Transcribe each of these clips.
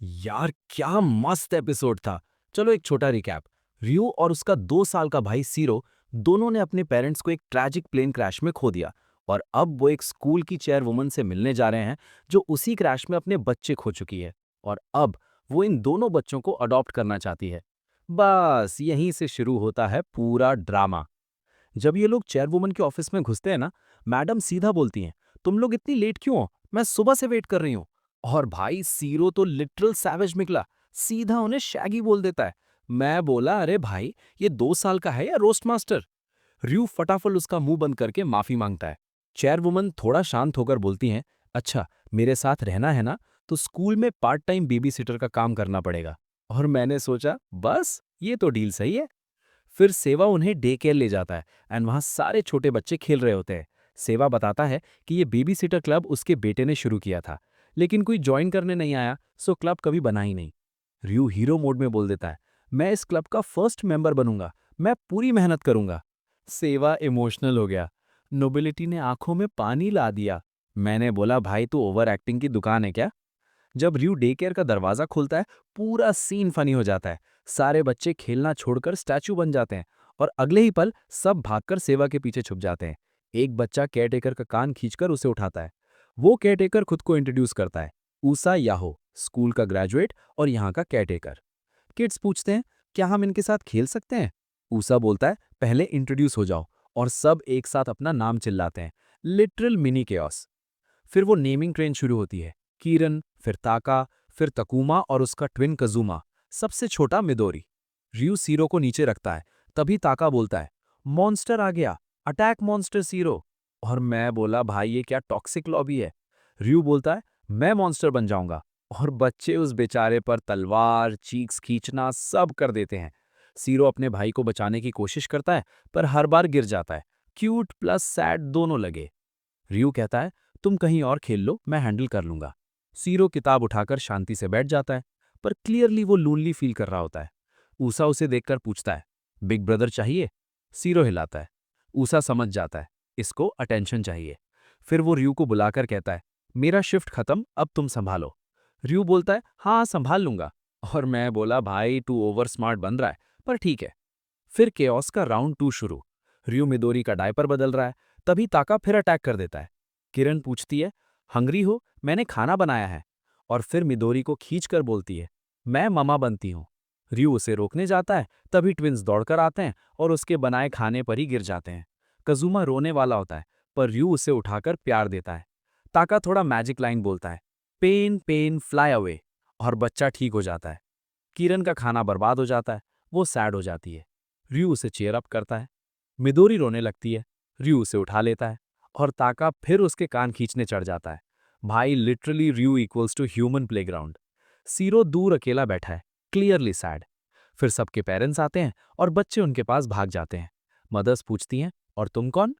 यार क्या मस्त एपिसोड था। चलो एक छोटा रिकैप। रियो और उसका 2 साल का भाई सीरो दोनों ने अपने पेरेंट्स को एक ट्रैजिक प्लेन क्रैश में खो दिया। और अब वो एक स्कूल की चेयरवुमन से मिलने जा रहे हैं जो उसी क्रैश में अपने बच्चे खो चुकी है। और अब वो इन दोनों बच्चों को अडॉप्ट करना चाहती है। बस यहीं से शुरू होता है पूरा ड्रामा। जब ये लोग चेयरवुमन के ऑफिस में घुसते हैं ना, मैडम सीधा बोलती हैं, तुम लोग इतनी लेट क्यों हो? मैं सुबह से वेट कर रही हूँ। और भाई सीरो तो लिटरल सैवेज निकला। सीधा उन्हें शैगी बोल देता है। मैं बोला, अरे भाई, ये 2 साल का है या रोस्ट मास्टर? रयू फटाफट उसका मुंह बंद करके माफी मांगता है। चेयरवुमन थोड़ा शांत होकर बोलती हैं, अच्छा, मेरे साथ रहना है ना, तो स्कूल में पार्ट टाइम बेबी सिटर का काम करना पड़ेगा। और मैंने सोचा, बस ये तो डील सही है। फिर सेवा उन्हें डे केयर ले जाता है एंड वहाँ सारे छोटे बच्चे खेल रहे होते हैं। सेवा बताता है कि ये बेबी सिटर क्लब उसके बेटे ने शुरू किया था, लेकिन कोई ज्वाइन करने नहीं आया, सो क्लब कभी बना ही नहीं। रयू हीरो मोड में बोल देता है, मैं इस क्लब का फर्स्ट मेंबर बनूंगा, मैं पूरी मेहनत करूंगा। सेवा इमोशनल हो गया। नोबिलिटी ने आंखों में पानी ला दिया। मैंने बोला, भाई तू ओवर एक्टिंग की दुकान है क्या? जब रयू डे केयर का दरवाजा खुलता है, पूरा सीन फनी हो जाता है। सारे बच्चे खेलना छोड़कर स्टैचू बन जाते हैं और अगले ही पल सब भागकर सेवा के पीछे छुप जाते हैं। एक बच्चा केयरटेकर का कान खींचकर उसे उठाता है। वो केयरटेकर खुद को इंट्रोड्यूस करता है, ऊसा याहो, स्कूल का ग्रेजुएट और यहाँ का केयरटेकर। किड्स पूछते हैं, क्या हम इनके साथ खेल सकते हैं? ऊसा बोलता है, पहले इंट्रोड्यूस हो जाओ। और सब एक साथ अपना नाम चिल्लाते हैं। Literal mini chaos. फिर वो नेमिंग ट्रेन शुरू होती है। कीरन, फिर ताका, फिर तकुमा और उसका ट्विन कजुमा, सबसे छोटा मिदोरी। रयू सीरो को नीचे रखता है। तभी ताका बोलता है, मॉन्स्टर आ गया, अटैक मॉन्स्टर सीरो। और मैं बोला, भाई ये क्या टॉक्सिक लॉबी है? रयू बोलता है, मैं मॉन्स्टर बन जाऊंगा। और बच्चे उस बेचारे पर तलवार, चीक्स खींचना सब कर देते हैं। सीरो अपने भाई को बचाने की कोशिश करता है, पर हर बार गिर जाता है। क्यूट प्लस सैड दोनों लगे। रयू कहता है, तुम कहीं और खेल लो, मैं हैंडल कर लूंगा। सीरो किताब उठाकर शांति से बैठ जाता है, पर क्लियरली वो लोनली फील कर रहा होता है। ऊसा उसे देखकर पूछता है, बिग ब्रदर चाहिए? सीरो हिलाता है। ऊसा समझ जाता है, इसको अटेंशन चाहिए। फिर वो रयू को बुलाकर कहता है, मेरा शिफ्ट खत्म, अब तुम संभालो। रयू बोलता है, हाँ संभाल लूंगा। और मैं बोला, भाई तू ओवर स्मार्ट बन रहा है, पर ठीक है। फिर केओस का राउंड 2 शुरू। रयू मिदोरी का डायपर बदल रहा है। तभी ताका फिर अटैक कर देता है। किरण पूछती है, हंग्री हो? मैंने खाना बनाया है। और फिर मिदोरी को खींचकर बोलती है, मैं ममा बनती हूँ। रयू उसे रोकने जाता है, तभी ट्विंस दौड़कर आते हैं और उसके बनाए खाने पर ही गिर जाते हैं। कजूमा रोने वाला होता है, पर रयू उसे उठाकर प्यार देता है। ताका थोड़ा मैजिक लाइन बोलता है, पेन पेन फ्लाई अवे, और बच्चा ठीक हो जाता है। किरण का खाना बर्बाद हो जाता है। वो सैड हो जाती है। रयू उसे चेयर अप करता है। मिदोरी रोने लगती है। रयू उसे उठा लेता है और ताका फिर उसके कान खींचने चढ़ जाता है। भाई लिटरली रयू इक्वल्स टू ह्यूमन प्लेग्राउंड। सीरो दूर अकेला बैठा है, क्लियरली सैड। फिर सबके पेरेंट्स आते हैं और बच्चे उनके पास भाग जाते हैं। मदर्स पूछती हैं, और तुम कौन?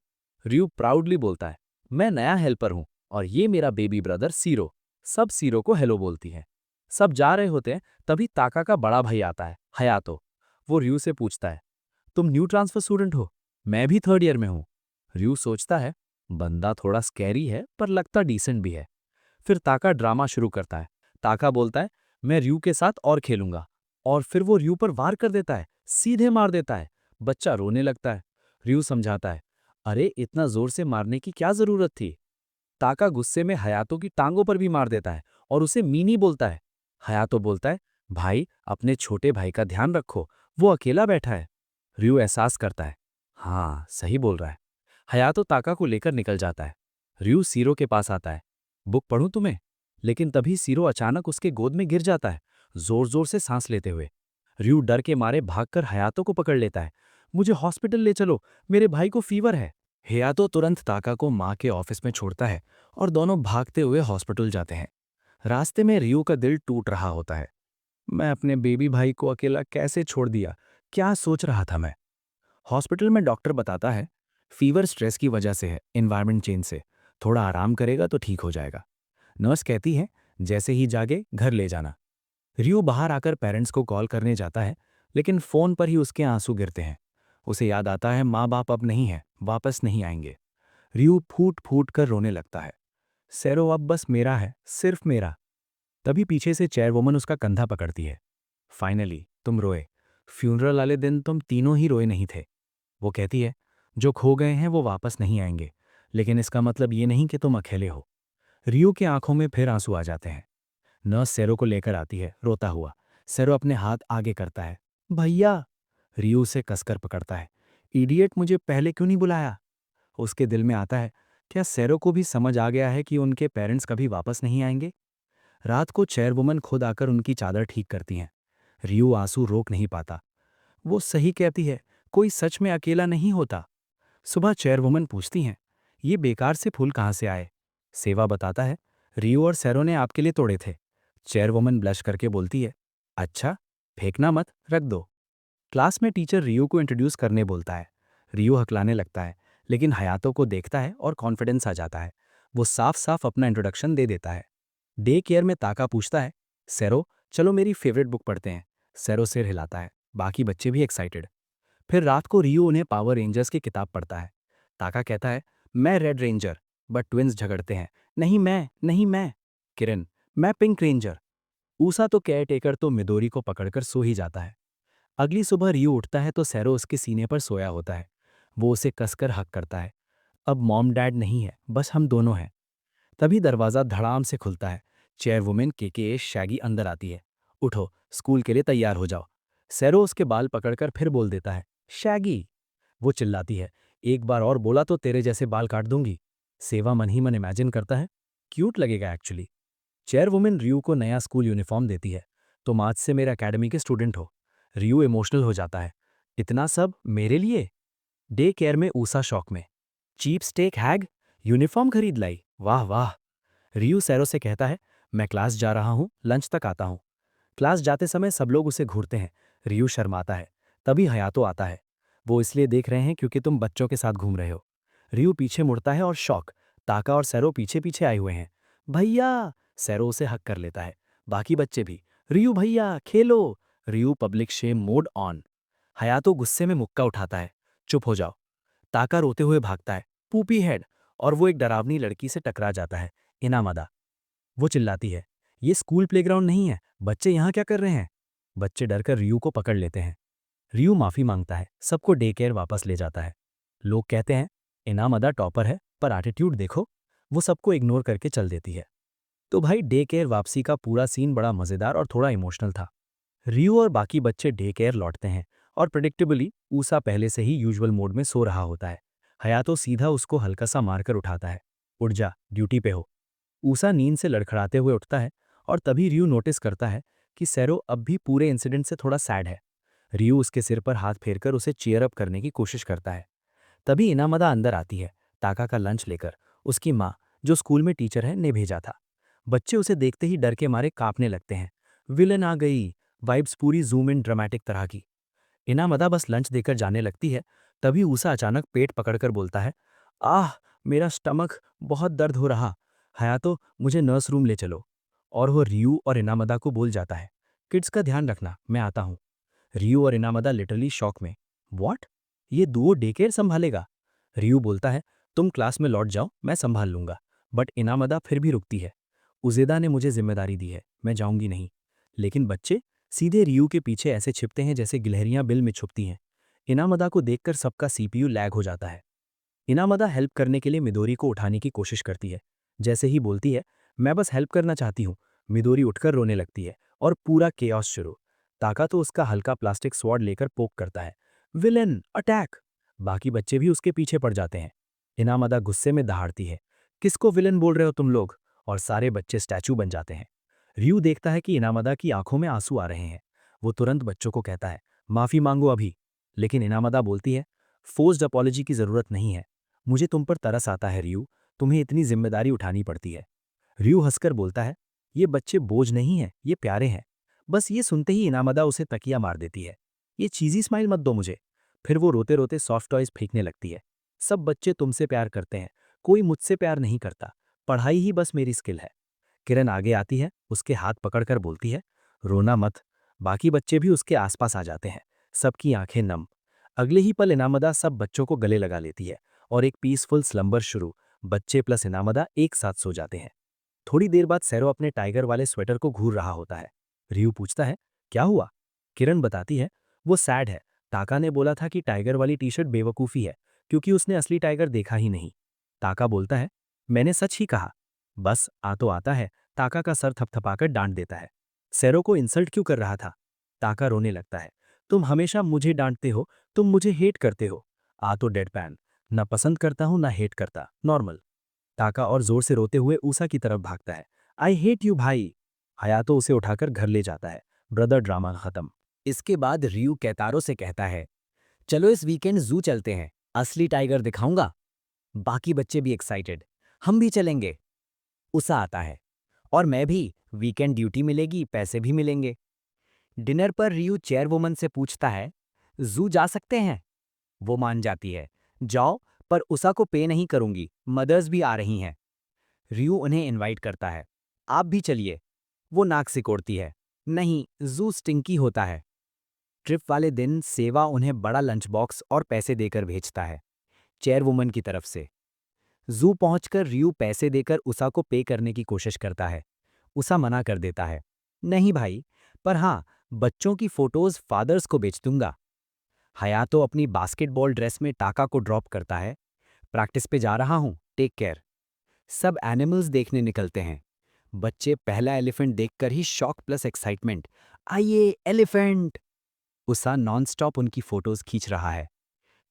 रयू प्राउडली बोलता है, मैं नया हेल्पर हूं और ये मेरा बेबी ब्रदर सीरो। सब सीरो को हेलो बोलती हैं। सब जा रहे होते हैं, तभी ताका का बड़ा भाई आता है, हयातो। वो रयू से पूछता है, तुम न्यू ट्रांसफर स्टूडेंट हो? मैं भी थर्ड ईयर में हूँ। रयू सोचता है, बंदा थोड़ा स्कैरी है पर लगता डिसेंट भी है। फिर ताका ड्रामा शुरू करता है। ताका बोलता है, मैं रयू के साथ और खेलूंगा। और फिर वो रयू पर वार कर देता है, सीधे मार देता है। बच्चा रोने लगता है। रयू समझाता है, अरे इतना जोर से मारने की क्या जरूरत थी? ताका गुस्से में हयातो की टांगों पर भी मार देता है और उसे मीनी बोलता है। हयातो बोलता है, भाई अपने छोटे भाई का ध्यान रखो, वो अकेला बैठा है। रयू एहसास करता है, हाँ सही बोल रहा है। हयातो ताका को लेकर निकल जाता है। रयू सीरो के पास आता है, बुक पढ़ूं तुम्हें? लेकिन तभी सीरो अचानक उसके गोद में गिर जाता है, जोर जोर से सांस लेते हुए। रयू डर के मारे भागकर हयातो को पकड़ लेता है। मुझे हॉस्पिटल ले चलो, मेरे भाई को फीवर है। हयातो तुरंत ताका को माँ के ऑफिस में छोड़ता है और दोनों भागते हुए हॉस्पिटल जाते हैं। रास्ते में रियो का दिल टूट रहा होता है। मैं अपने बेबी भाई को अकेला कैसे छोड़ दिया, क्या सोच रहा था मैं? हॉस्पिटल में डॉक्टर बताता है, फीवर स्ट्रेस की वजह से है, एनवायरनमेंट चेंज से। थोड़ा आराम करेगा तो ठीक हो जाएगा। नर्स कहती है, जैसे ही जागे घर ले जाना। रियो बाहर आकर पेरेंट्स को कॉल करने जाता है, लेकिन फोन पर ही उसके आंसू गिरते हैं। उसे याद आता है, माँ बाप अब नहीं है, वापस नहीं आएंगे। रियो फूट फूट कर रोने लगता है। सैरो अब बस मेरा है, सिर्फ मेरा। तभी पीछे से चेयरवुमन उसका कंधा पकड़ती है। फाइनली तुम रोए। फ्यूनरल वाले दिन तुम तीनों ही रोए नहीं थे। वो कहती है, जो खो गए हैं वो वापस नहीं आएंगे, लेकिन इसका मतलब ये नहीं कि तुम अकेले हो। रियो की आंखों में फिर आंसू आ जाते हैं। नर्स सैरो को लेकर आती है, रोता हुआ। सैरो अपने हाथ आगे करता है। भैया। रियो उसे कसकर पकड़ता है। इडियट, मुझे पहले क्यों नहीं बुलाया? उसके दिल में आता है, क्या सैरो को भी समझ आ गया है कि उनके पेरेंट्स कभी वापस नहीं आएंगे? रात को चेयरवुमन खुद आकर उनकी चादर ठीक करती हैं। रियो आंसू रोक नहीं पाता। वो सही कहती है, कोई सच में अकेला नहीं होता। सुबह चेयरवुमन पूछती हैं, ये बेकार से फूल कहाँ से आए? सेवा बताता है, रियो और सैरो ने आपके लिए तोड़े थे। चेयरवुमन ब्लश करके बोलती है, अच्छा, फेंकना मत, रख दो। क्लास में टीचर रियो को इंट्रोड्यूस करने बोलता है। रियो हकलाने लगता है, लेकिन हयातो को देखता है और कॉन्फिडेंस आ जाता है। वो साफ साफ अपना इंट्रोडक्शन दे देता है। डे केयर में ताका पूछता है, सैरो, चलो मेरी फेवरेट बुक पढ़ते हैं। सैरो सिर हिलाता है। बाकी बच्चे भी एक्साइटेड। फिर रात को रियो उन्हें पावर रेंजर्स की किताब पढ़ता है। ताका कहता है, मैं रेड रेंजर। बट ट्विंस झगड़ते हैं, नहीं मैं, नहीं मैं। किरण, मैं पिंक रेंजर। ऊसा तो केयर टेकर तो मिदोरी को पकड़कर सो ही जाता है। अगली सुबह रियो उठता है तो सैरो उसके सीने पर सोया होता है। वो उसे कसकर हक करता है। अब मॉम डैड नहीं है, बस हम दोनों हैं। तभी दरवाज़ा धड़ाम से खुलता है। चेयरवुमेन के शैगी अंदर आती है। उठो, स्कूल के लिए तैयार हो जाओ। सैरो उसके बाल पकड़कर फिर बोल देता है, शैगी। वो चिल्लाती है, एक बार और बोला तो तेरे जैसे बाल काट दूंगी। सेवा मन ही मन इमेजिन करता है, क्यूट लगेगा एक्चुअली। चेयरवुमेन रियू को नया स्कूल यूनिफॉर्म देती है। तुम आज से मेरे अकेडमी के स्टूडेंट हो। रियू इमोशनल हो जाता है। इतना सब मेरे लिए? डे केयर में ऊषा शौक में, चीप स्टेक हैग, यूनिफॉर्म खरीद लाई, वाह वाह। रियू सैरो से कहता है, मैं क्लास जा रहा हूँ, लंच तक आता हूँ। क्लास जाते समय सब लोग उसे घूरते हैं। रियू शर्माता है। तभी हयातो आता है। वो इसलिए देख रहे हैं क्योंकि तुम बच्चों के साथ घूम रहे हो। रियू पीछे मुड़ता है और शौक। ताका और सैरो पीछे पीछे आए हुए हैं। भैया। सैरो उसे हक कर लेता है। बाकी बच्चे भी, रियू भैया खेलो। रियू public Shem mode on. Hayato गुस्से में मुक्का उठाता है, चुप हो जाओ। ताका रोते हुए भागता है, पूपी हेड। और वो एक डरावनी लड़की से टकरा जाता है, इनामदा। वो चिल्लाती है, ये स्कूल प्लेग्राउंड नहीं है, बच्चे यहाँ क्या कर रहे हैं? बच्चे डरकर रियू को पकड़ लेते हैं। रियू माफी मांगता है, सबको डे केयर वापस ले जाता है। लोग कहते हैं, इनामदा टॉपर है, पर एटीट्यूड देखो। वो सबको इग्नोर करके चल देती है। तो भाई डे केयर वापसी का पूरा सीन बड़ा मजेदार और थोड़ा इमोशनल था। रियू और बाकी बच्चे डे केयर लौटते हैं और प्रेडिक्टेबली ऊसा पहले से ही यूजुअल मोड में सो रहा होता है। हयातो सीधा उसको हल्का सा मारकर उठाता है, उठ जा, ड्यूटी पे हो। ऊसा नींद से लड़खड़ाते हुए उठता है और तभी रियू नोटिस करता है कि सैरो अब भी पूरे इंसिडेंट से थोड़ा सैड है। रियू उसके सिर पर हाथ फेरकर उसे चीयर अप करने की कोशिश करता है। तभी इनामदा अंदर आती है, ताका का लंच लेकर। उसकी माँ, जो स्कूल में टीचर है, ने भेजा था। बच्चे उसे देखते ही डर के मारे कांपने लगते हैं। विलन आ गई। वाइब्स पूरी जूम इन ड्रामेटिक तरह की। इनामदा बस लंच देकर जाने लगती है। तभी ऊसा अचानक पेट पकड़कर बोलता है, आह, मेरा स्टमक, बहुत दर्द हो रहा। हयातो, मुझे नर्स रूम ले चलो। और वो रियू और इनामदा को बोल जाता है, किड्स का ध्यान रखना, मैं आता हूँ। रियू और इनामदा लिटरली शॉक में। व्हाट? ये दुओ डे केयर संभालेगा? रियू बोलता है, तुम क्लास में लौट जाओ, मैं संभाल लूंगा। बट इनामदा फिर भी रुकती है। उजेदा ने मुझे जिम्मेदारी दी है, मैं जाऊंगी नहीं। लेकिन बच्चे सीधे रियू के पीछे ऐसे छिपते हैं जैसे गिलहरियां बिल में छुपती हैं। इनामदा को देखकर सबका सीपीयू लैग हो जाता है। इनामदा हेल्प करने के लिए मिदोरी को उठाने की कोशिश करती है। जैसे ही बोलती है, मैं बस हेल्प करना चाहती हूँ, मिदोरी उठकर रोने लगती है और पूरा केओस शुरू। ताका तो उसका हल्का प्लास्टिक स्वॉर्ड लेकर पोक करता है, विलेन अटैक। बाकी बच्चे भी उसके पीछे पड़ जाते हैं। इनामदा गुस्से में दहाड़ती है, किसको विलेन बोल रहे हो तुम लोग? और सारे बच्चे स्टैचू बन जाते हैं। रियू देखता है कि इनामदा की आंखों में आंसू आ रहे हैं। वो तुरंत बच्चों को कहता है, माफी मांगो अभी। लेकिन इनामदा बोलती है, फोर्स्ड अपॉलॉजी की जरूरत नहीं है। मुझे तुम पर तरस आता है रियू, तुम्हें इतनी जिम्मेदारी उठानी पड़ती है। रियू हंसकर बोलता है, ये बच्चे बोझ नहीं हैं, ये प्यारे हैं। बस ये सुनते ही इनामदा उसे तकिया मार देती है। ये चीजी स्माइल मत दो मुझे। फिर वो रोते रोते सॉफ्ट टॉयज फेंकने लगती है। सब बच्चे तुमसे प्यार करते हैं, कोई मुझसे प्यार नहीं करता। पढ़ाई ही बस मेरी स्किल है। किरण आगे आती है, उसके हाथ पकड़कर बोलती है, रोना मत। बाकी बच्चे भी उसके आसपास आ जाते हैं, सबकी आंखें नम। अगले ही पल इनामदा सब बच्चों को गले लगा लेती है और एक पीसफुल स्लंबर शुरू। बच्चे प्लस इनामदा एक साथ सो जाते हैं। थोड़ी देर बाद सैरो अपने टाइगर वाले स्वेटर को घूर रहा होता है। रियू पूछता है, क्या हुआ? किरण बताती है, वो सैड है। ताका ने बोला था कि टाइगर वाली टी शर्ट बेवकूफ़ी है, क्योंकि उसने असली टाइगर देखा ही नहीं। ताका बोलता है, मैंने सच ही कहा। बस आ तो आता है, ताका का सर थपथपाकर डांट देता है। सैरो को इंसल्ट क्यों कर रहा था? ताका रोने लगता है, तुम हमेशा मुझे डांटते हो, तुम मुझे हेट करते हो। आ तो डेडपैन, ना पसंद करता हूं ना हेट करता, नॉर्मल। ताका और जोर से रोते हुए ऊसा की तरफ भागता है। आई हेट यू भाई। हयातो उसे उठाकर घर ले जाता है। ब्रदर ड्रामा खत्म। इसके बाद रियू कैतारो से कहता है, चलो इस वीकेंड जू चलते हैं, असली टाइगर दिखाऊंगा। बाकी बच्चे भी एक्साइटेड, हम भी चलेंगे। उसा आता है, और मैं भी, वीकेंड ड्यूटी मिलेगी, पैसे भी मिलेंगे। डिनर पर रियू चेयरवुमन से पूछता है, जू जा सकते हैं? वो मान जाती है, जाओ, पर उसा को पे नहीं करूंगी, मदर्स भी आ रही हैं। रियू उन्हें इनवाइट करता है, आप भी चलिए। वो नाक सिकोड़ती है, नहीं, जू स्टिंकी होता है। ट्रिप वाले दिन सेवा उन्हें बड़ा लंच बॉक्स और पैसे देकर भेजता है, चेयरवुमन की तरफ से। जू पहुंचकर रियू पैसे देकर उसा को पे करने की कोशिश करता है। उसा मना कर देता है, नहीं भाई, पर हाँ, बच्चों की फोटोज फादर्स को बेच दूंगा। हयातो अपनी बास्केटबॉल ड्रेस में टाका को ड्रॉप करता है, प्रैक्टिस पे जा रहा हूं, टेक केयर। सब एनिमल्स देखने निकलते हैं। बच्चे पहला एलिफेंट देखकर ही शॉक प्लस एक्साइटमेंट, आइए एलिफेंट। उसा नॉनस्टॉप उनकी फोटोज खींच रहा है।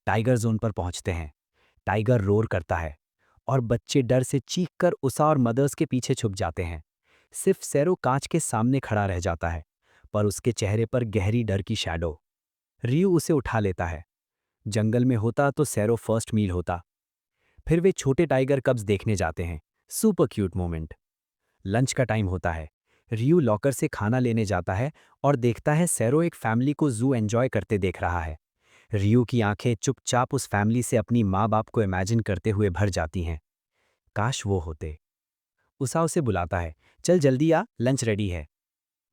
टाइगर जोन पर पहुंचते हैं। टाइगर रोर करता है और बच्चे डर से चीखकर उसा और मदर्स के पीछे छुप जाते हैं। सिर्फ सैरो कांच के सामने खड़ा रह जाता है, पर उसके चेहरे पर गहरी डर की शैडो। रियू उसे उठा लेता है। जंगल में होता तो सैरो फर्स्ट मील होता। फिर वे छोटे टाइगर कब्स देखने जाते हैं। Super cute moment. लंच का टाइम होता है। रियू लॉकर से खाना लेने जाता है और देखता है सैरो एक फैमिली को जू एंजॉय करते देख रहा है। रियू की आंखें चुपचाप उस फैमिली से अपनी माँ बाप को इमेजिन करते हुए भर जाती हैं। काश वो होते। उसा उसे बुलाता है, चल जल्दी आ, लंच रेडी है।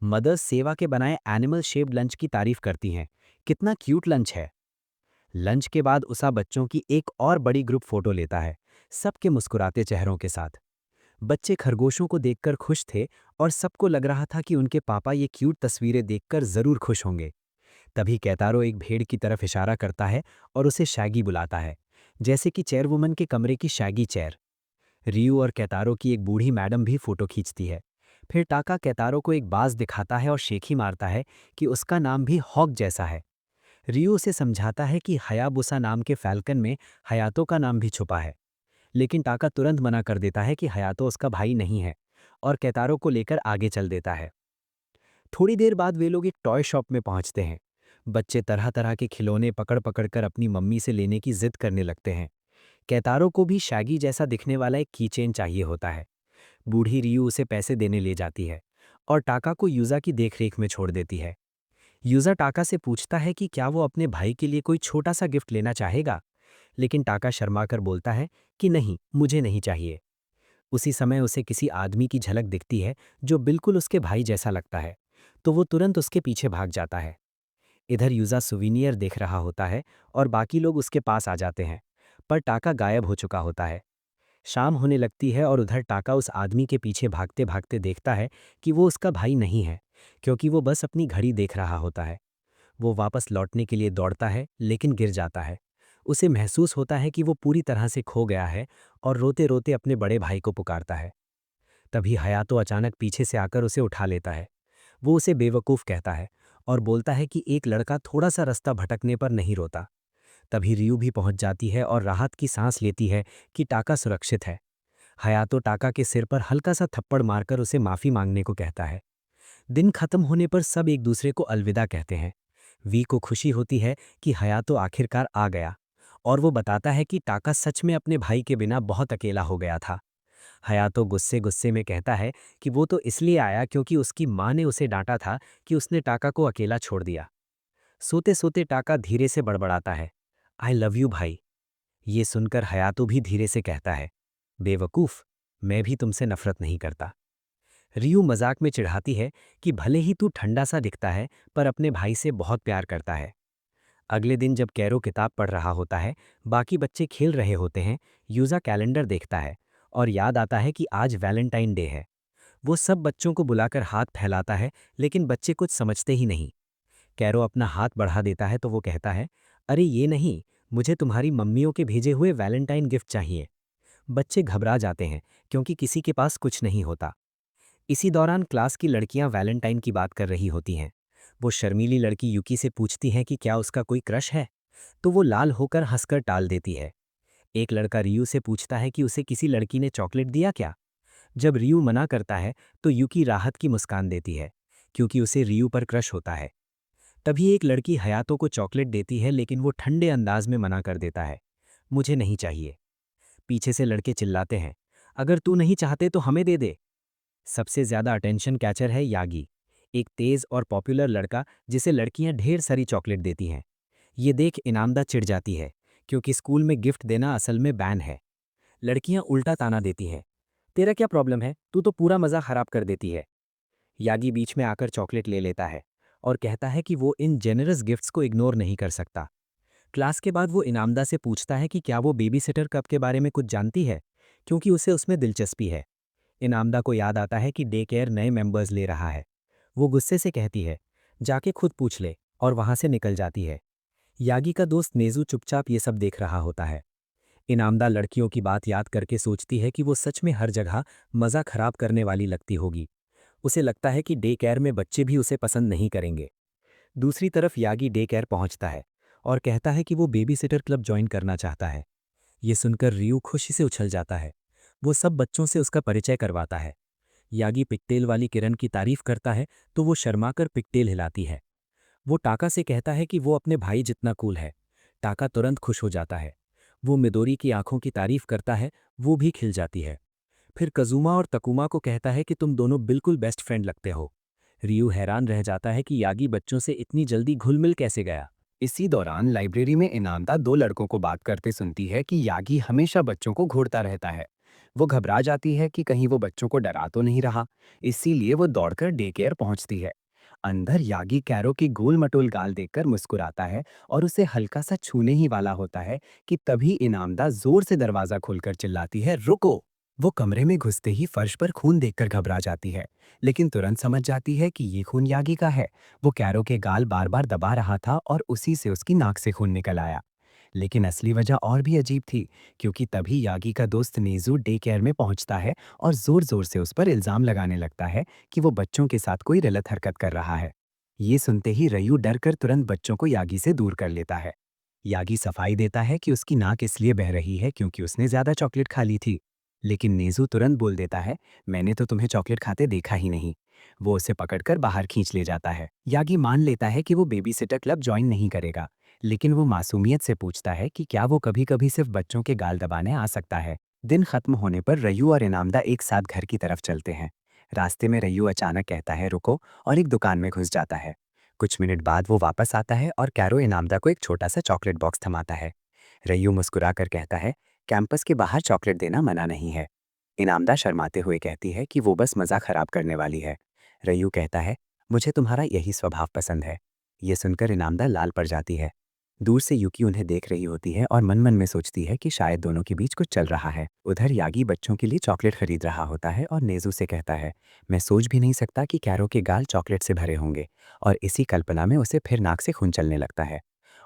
मदर्स सेवा के बनाए एनिमल शेप्ड लंच की तारीफ करती हैं, कितना क्यूट लंच है। लंच के बाद उसा बच्चों की एक और बड़ी ग्रुप फोटो लेता है, सबके मुस्कुराते चेहरों के साथ। बच्चे खरगोशों को देखकर खुश थे और सबको लग रहा था कि उनके पापा ये क्यूट तस्वीरें देखकर जरूर खुश होंगे। तभी कैतारो एक भेड़ की तरफ इशारा करता है और उसे शैगी बुलाता है, जैसे कि चेयरवुमन के कमरे की शैगी चेयर। रियू और कैतारो की एक बूढ़ी मैडम भी फोटो खींचती है। फिर टाका कैतारो को एक बाज दिखाता है और शेखी मारता है कि उसका नाम भी हॉक जैसा है। रियू उसे समझाता है कि हयाबुसा नाम के फैल्कन में हयातो का नाम भी छुपा है, लेकिन टाका तुरंत मना कर देता है कि हयातो उसका भाई नहीं है और कैतारो को लेकर आगे चल देता है। थोड़ी देर बाद वे लोग एक टॉय शॉप में पहुंचते हैं। बच्चे तरह तरह के खिलौने पकड़ पकड़ कर अपनी मम्मी से लेने की जिद करने लगते हैं। कैतारो को भी शैगी जैसा दिखने वाला एक कीचेन चाहिए होता है। बूढ़ी रियू उसे पैसे देने ले जाती है और टाका को यूजा की देखरेख में छोड़ देती है। यूजा टाका से पूछता है कि क्या वो अपने भाई के लिए कोई छोटा सा गिफ्ट लेना चाहेगा, लेकिन टाका शर्माकर बोलता है कि नहीं, मुझे नहीं चाहिए। उसी समय उसे किसी आदमी की झलक दिखती है जो बिल्कुल उसके भाई जैसा लगता है, तो वो तुरंत उसके पीछे भाग जाता है। इधर यूजा सुवीनियर देख रहा होता है और बाकी लोग उसके पास आ जाते हैं, पर टाका गायब हो चुका होता है। शाम होने लगती है और उधर टाका उस आदमी के पीछे भागते भागते देखता है कि वो उसका भाई नहीं है, क्योंकि वो बस अपनी घड़ी देख रहा होता है। वो वापस लौटने के लिए दौड़ता है, लेकिन गिर जाता है। उसे महसूस होता है कि वो पूरी तरह से खो गया है और रोते रोते अपने बड़े भाई को पुकारता है। तभी हयातो अचानक पीछे से आकर उसे उठा लेता है। वो उसे बेवकूफ़ कहता है और बोलता है कि एक लड़का थोड़ा सा रास्ता भटकने पर नहीं रोता। तभी रियू भी पहुंच जाती है और राहत की सांस लेती है कि टाका सुरक्षित है। हयातो टाका के सिर पर हल्का सा थप्पड़ मारकर उसे माफ़ी मांगने को कहता है। दिन खत्म होने पर सब एक दूसरे को अलविदा कहते हैं। वी को खुशी होती है कि हयातो आखिरकार आ गया, और वो बताता है कि टाका सच में अपने भाई के बिना बहुत अकेला हो गया था। हयातो गुस्से गुस्से में कहता है कि वो तो इसलिए आया क्योंकि उसकी माँ ने उसे डांटा था कि उसने टाका को अकेला छोड़ दिया। सोते सोते टाका धीरे से बड़बड़ाता है, आई लव यू भाई। ये सुनकर हयातो भी धीरे से कहता है, बेवकूफ़, मैं भी तुमसे नफरत नहीं करता। रियू मजाक में चिढ़ाती है कि भले ही तू ठंडा सा दिखता है, पर अपने भाई से बहुत प्यार करता है। अगले दिन जब कैरो किताब पढ़ रहा होता है, बाकी बच्चे खेल रहे होते हैं, यूजा कैलेंडर देखता है और याद आता है कि आज वैलेंटाइन डे है। वो सब बच्चों को बुलाकर हाथ फैलाता है, लेकिन बच्चे कुछ समझते ही नहीं। कैरो अपना हाथ बढ़ा देता है तो वो कहता है, अरे ये नहीं, मुझे तुम्हारी मम्मियों के भेजे हुए वैलेंटाइन गिफ्ट चाहिए। बच्चे घबरा जाते हैं क्योंकि किसी के पास कुछ नहीं होता। इसी दौरान क्लास की लड़कियां वैलेंटाइन की बात कर रही होती हैं। वो शर्मीली लड़की युकी से पूछती है कि क्या उसका कोई क्रश है, तो वो लाल होकर हंसकर टाल देती है। एक लड़का रियू से पूछता है कि उसे किसी लड़की ने चॉकलेट दिया क्या। जब रियू मना करता है तो युकी राहत की मुस्कान देती है, क्योंकि उसे रियू पर क्रश होता है। तभी एक लड़की हयातो को चॉकलेट देती है, लेकिन वो ठंडे अंदाज में मना कर देता है, मुझे नहीं चाहिए। पीछे से लड़के चिल्लाते हैं, अगर तू नहीं चाहते तो हमें दे दे। सबसे ज्यादा अटेंशन कैचर है यागी, एक तेज और पॉपुलर लड़का जिसे लड़कियां ढेर सारी चॉकलेट देती हैं। ये देख इनामदा चिढ़ जाती है, क्योंकि स्कूल में गिफ्ट देना असल में बैन है। लड़कियां उल्टा ताना देती हैं, तेरा क्या प्रॉब्लम है, तू तो पूरा मजा खराब कर देती है। यागी बीच में आकर चॉकलेट ले लेता है और कहता है कि वो इन जेनरस गिफ्ट्स को इग्नोर नहीं कर सकता। क्लास के बाद वो इनामदा से पूछता है कि क्या वो बेबी सिटर कप के बारे में कुछ जानती है, क्योंकि उसे उसमें दिलचस्पी है। इनामदा को याद आता है कि डे केयर नए मेंबर्स ले रहा है। वो गुस्से से कहती है, जाके खुद पूछ ले, और वहां से निकल जाती है। यागी का दोस्त नेजू चुपचाप ये सब देख रहा होता है। इनामदा लड़कियों की बात याद करके सोचती है कि वो सच में हर जगह मज़ा खराब करने वाली लगती होगी। उसे लगता है कि डे केयर में बच्चे भी उसे पसंद नहीं करेंगे। दूसरी तरफ यागी डे केयर पहुंचता है और कहता है कि वो बेबी सिटर क्लब ज्वाइन करना चाहता है। ये सुनकर रियू खुशी से उछल जाता है। वो सब बच्चों से उसका परिचय करवाता है। यागी पिकटेल वाली किरण की तारीफ करता है तो वो शर्माकर पिकटेल हिलाती है। वो टाका से कहता है कि वो अपने भाई जितना कूल है। टाका तुरंत खुश हो जाता है। वो मिदोरी की आंखों की तारीफ करता है, वो भी खिल जाती है। फिर कजूमा और तकुमा को कहता है कि तुम दोनों बिल्कुल बेस्ट फ्रेंड लगते हो। रियू हैरान रह जाता है कि यागी बच्चों से इतनी जल्दी घुल मिल कैसे गया। इसी दौरान लाइब्रेरी में इनामदा दो लड़कों को बात करते सुनती है कि यागी हमेशा बच्चों को घूरता रहता है। वो घबरा जाती है कि कहीं वो बच्चों को डरा तो नहीं रहा, इसीलिए वो दौड़कर डे केयर पहुंचती है। अंदर यागी कैरो की गोल मटोल गाल देखकर मुस्कुराता है और उसे हल्का सा छूने ही वाला होता है कि तभी इनामदा जोर से दरवाजा खोलकर चिल्लाती है, रुको। वो कमरे में घुसते ही फर्श पर खून देखकर घबरा जाती है, लेकिन तुरंत समझ जाती है कि ये खून यागी का है। वो कैरो के गाल बार बार दबा रहा था और उसी से उसकी नाक से खून निकल आया। लेकिन असली वजह और भी अजीब थी, क्योंकि तभी यागी का दोस्त नेजू डे केयर में पहुंचता है और जोर जोर से उस पर इल्जाम लगाने लगता है कि वो बच्चों के साथ कोई गलत हरकत कर रहा है। ये सुनते ही रयू डरकर तुरंत बच्चों को यागी से दूर कर लेता है। यागी सफाई देता है कि उसकी नाक इसलिए बह रही है क्योंकि उसने ज्यादा चॉकलेट खा ली थी। लेकिन नेजू तुरंत बोल देता है, मैंने तो तुम्हें चॉकलेट खाते देखा ही नहीं। वो उसे पकड़कर बाहर खींच ले जाता है। यागी मान लेता है कि वो बेबी सिटर क्लब ज्वाइन नहीं करेगा, लेकिन वो मासूमियत से पूछता है कि क्या वो कभी कभी सिर्फ बच्चों के गाल दबाने आ सकता है। दिन खत्म होने पर रयू और इनामदा एक साथ घर की तरफ चलते हैं। रास्ते में रयू अचानक कहता है, रुको, और एक दुकान में घुस जाता है। कुछ मिनट बाद वो वापस आता है और कैरो इनामदा को एक छोटा सा चॉकलेट बॉक्स थमाता है। रयू मुस्कुराकर कहता है, कैंपस के बाहर चॉकलेट देना मना नहीं है। इनामदा शर्माते हुए कहती है कि वो बस मज़ा खराब करने वाली है। रयू कहता है, मुझे तुम्हारा यही स्वभाव पसंद है। ये सुनकर इनामदा लाल पड़ जाती है। दूर से युकी उन्हें देख रही होती है और मन मन में सोचती है कि शायद दोनों के बीच कुछ चल रहा है। उधर यागी बच्चों के लिए चॉकलेट खरीद रहा होता है और नेजू से कहता है, मैं सोच भी नहीं सकता कि कैरो के गाल चॉकलेट से भरे होंगे, और इसी कल्पना में उसे फिर नाक से खून चलने लगता है।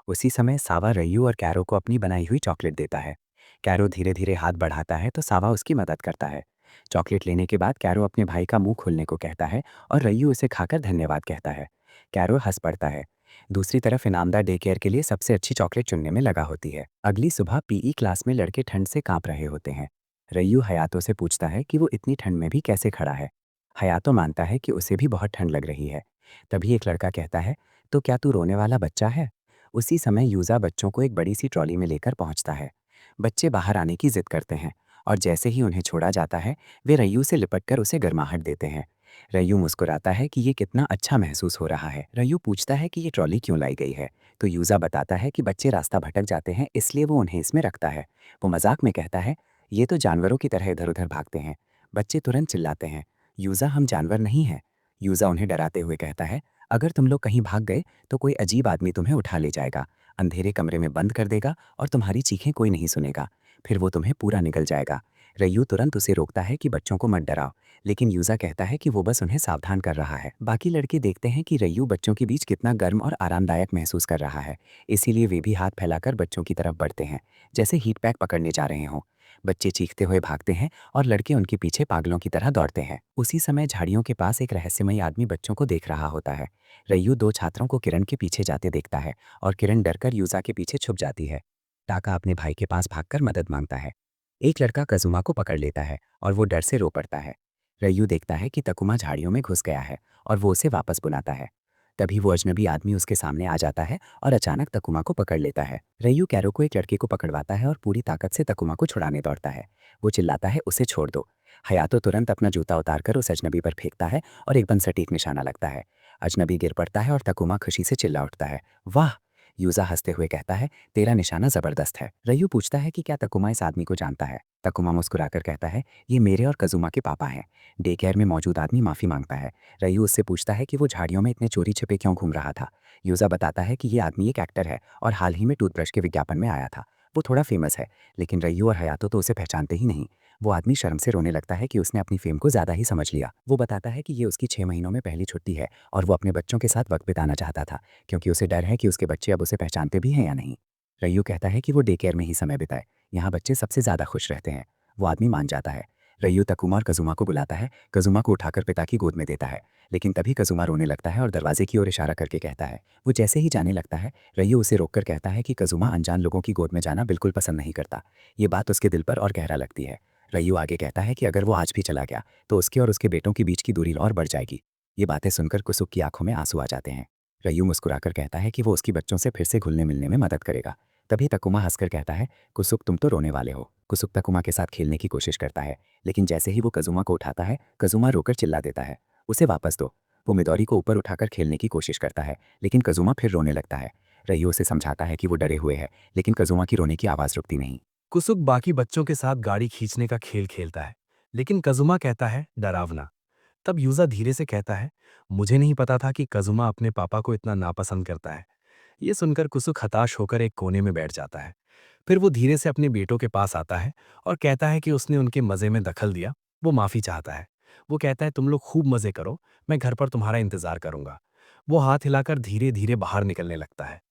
उसी समय सावा रयू और कैरो को अपनी बनाई हुई चॉकलेट देता है। कैरो धीरे धीरे हाथ बढ़ाता है तो सावा उसकी मदद करता है। चॉकलेट लेने के बाद कैरो अपने भाई का मुंह खोलने को कहता है और रयू उसे खाकर धन्यवाद कहता है। कैरो हंस पड़ता है। दूसरी तरफ इनामदार डे केयर के लिए सबसे अच्छी चॉकलेट चुनने में लगा होती है। अगली सुबह पीई क्लास में लड़के ठंड से कांप रहे होते हैं। रयू हयातो से पूछता है कि वो इतनी ठंड में भी कैसे खड़ा है। हयातो मानता है कि उसे भी बहुत ठंड लग रही है। तभी एक लड़का कहता है, तो क्या तू रोने वाला बच्चा है। उसी समय यूजा बच्चों को एक बड़ी सी ट्रॉली में लेकर पहुंचता है। बच्चे बाहर आने की जिद करते हैं और जैसे ही उन्हें छोड़ा जाता है वे रयू से लिपटकर उसे गर्माहट देते हैं। रयू मुस्कुराता है कि ये कितना अच्छा महसूस हो रहा है। रयू पूछता है कि ये ट्रॉली क्यों लाई गई है, तो यूजा बताता है कि बच्चे रास्ता भटक जाते हैं, इसलिए वो उन्हें इसमें रखता है। वो मजाक में कहता है, ये तो जानवरों की तरह इधर उधर भागते हैं। बच्चे तुरंत चिल्लाते हैं, यूजा हम जानवर नहीं हैं। यूजा उन्हें डराते हुए कहता है, अगर तुम लोग कहीं भाग गए तो कोई अजीब आदमी तुम्हें उठा ले जाएगा, अंधेरे कमरे में बंद कर देगा और तुम्हारी चीखें कोई नहीं सुनेगा। फिर वो तुम्हें पूरा निगल जाएगा। रय्यू तुरंत उसे रोकता है कि बच्चों को मत डराओ, लेकिन यूजा कहता है कि वो बस उन्हें सावधान कर रहा है। बाकी लड़के देखते हैं कि रय्यू बच्चों के बीच कितना गर्म और आरामदायक महसूस कर रहा है, इसीलिए वे भी हाथ फैलाकर बच्चों की तरफ बढ़ते हैं, जैसे हीट पैक पकड़ने जा रहे हों। बच्चे चीखते हुए भागते हैं और लड़के उनके पीछे पागलों की तरह दौड़ते हैं। उसी समय झाड़ियों के पास एक रहस्यमयी आदमी बच्चों को देख रहा होता है। रय्यू दो छात्रों को किरण के पीछे जाते देखता है और किरण डरकर यूजा के पीछे छुप जाती है। टाका अपने भाई के पास भागकर मदद मांगता है। एक लड़का कजुमा को पकड़ लेता है और वो डर से रो पड़ता है। रय्यू देखता है कि तकुमा झाड़ियों में घुस गया है और वो उसे वापस बुलाता है। तभी वो अजनबी आदमी उसके सामने आ जाता है और अचानक तकुमा को पकड़ लेता है। रय्यू कैरो को एक लड़के को पकड़वाता है और पूरी ताकत से तकुमा को छुड़ाने दौड़ता है। वो चिल्लाता है, उसे छोड़ दो। हयातो तुरंत अपना जूता उतारकर उस अजनबी पर फेंकता है और एकदम सटीक निशाना लगता है। अजनबी गिर पड़ता है और तकुमा खुशी से चिल्ला उठता है, वाह। यूजा हंसते हुए कहता है, तेरा निशाना जबरदस्त है। रय्यू पूछता है कि क्या तकुमा इस आदमी को जानता है। तकुमा मुस्कुराकर कहता है, ये मेरे और कजुमा के पापा हैं। डे केयर में मौजूद आदमी माफ़ी मांगता है। रय्यू उससे पूछता है कि वो झाड़ियों में इतने चोरी छिपे क्यों घूम रहा था। यूजा बताता है कि ये आदमी एक एक्टर है और हाल ही में टूथब्रश के विज्ञापन में आया था। वो थोड़ा फेमस है, लेकिन रय्यू और हयातो तो उसे पहचानते ही नहीं। वो आदमी शर्म से रोने लगता है कि उसने अपनी फेम को ज़्यादा ही समझ लिया। वो बताता है कि ये उसकी 6 महीनों में पहली छुट्टी है और वो अपने बच्चों के साथ वक्त बिताना चाहता था, क्योंकि उसे डर है कि उसके बच्चे अब उसे पहचानते भी हैं या नहीं। रय्यू कहता है कि वो डे केयर में ही समय बिताए, यहाँ बच्चे सबसे ज़्यादा खुश रहते हैं। वो आदमी मान जाता है। रय्यू तकुमा और कजुमा को बुलाता है, कजुमा को उठाकर पिता की गोद में देता है, लेकिन तभी कजुमा रोने लगता है और दरवाजे की ओर इशारा करके कहता है। वो जैसे ही जाने लगता है, रय्यू उसे रोककर कहता है कि कजुमा अनजान लोगों की गोद में जाना बिल्कुल पसंद नहीं करता। ये बात उसके दिल पर और गहरा लगती है। रय्यू आगे कहता है कि अगर वो आज भी चला गया तो उसके और उसके बेटों के बीच की दूरी और बढ़ जाएगी। ये बातें सुनकर कुसुक की आंखों में आंसू आ जाते हैं। रय्यू मुस्कुराकर कहता है कि वो उसकी बच्चों से फिर से घुलने मिलने में मदद करेगा। तभी तकुमा हंसकर कहता है, कुसुक तुम तो रोने वाले हो। कुसुक तकुमा के साथ खेलने की कोशिश करता है, लेकिन जैसे ही वो कजुमा को उठाता है, कजुमा रोकर चिल्ला देता है, उसे वापस दो। वो मिदौरी को ऊपर उठाकर खेलने की कोशिश करता है, लेकिन कजुमा फिर रोने लगता है। रय्यू उसे समझाता है कि वो डरे हुए हैं, लेकिन कजुमा की रोने की आवाज़ रुकती नहीं। कुसुक बाकी बच्चों के साथ गाड़ी खींचने का खेल खेलता है, लेकिन कजुमा कहता है डरावना। तब यूजा धीरे से कहता है, मुझे नहीं पता था कि कजुमा अपने पापा को इतना नापसंद करता है। ये सुनकर कुसुक हताश होकर एक कोने में बैठ जाता है। फिर वो धीरे से अपने बेटों के पास आता है और कहता है कि उसने उनके मजे में दखल दिया। वो माफी चाहता है। वो कहता है, तुम लोग खूब मजे करो, मैं घर पर तुम्हारा इंतजार करूंगा। वो हाथ हिलाकर धीरे धीरे बाहर निकलने लगता है,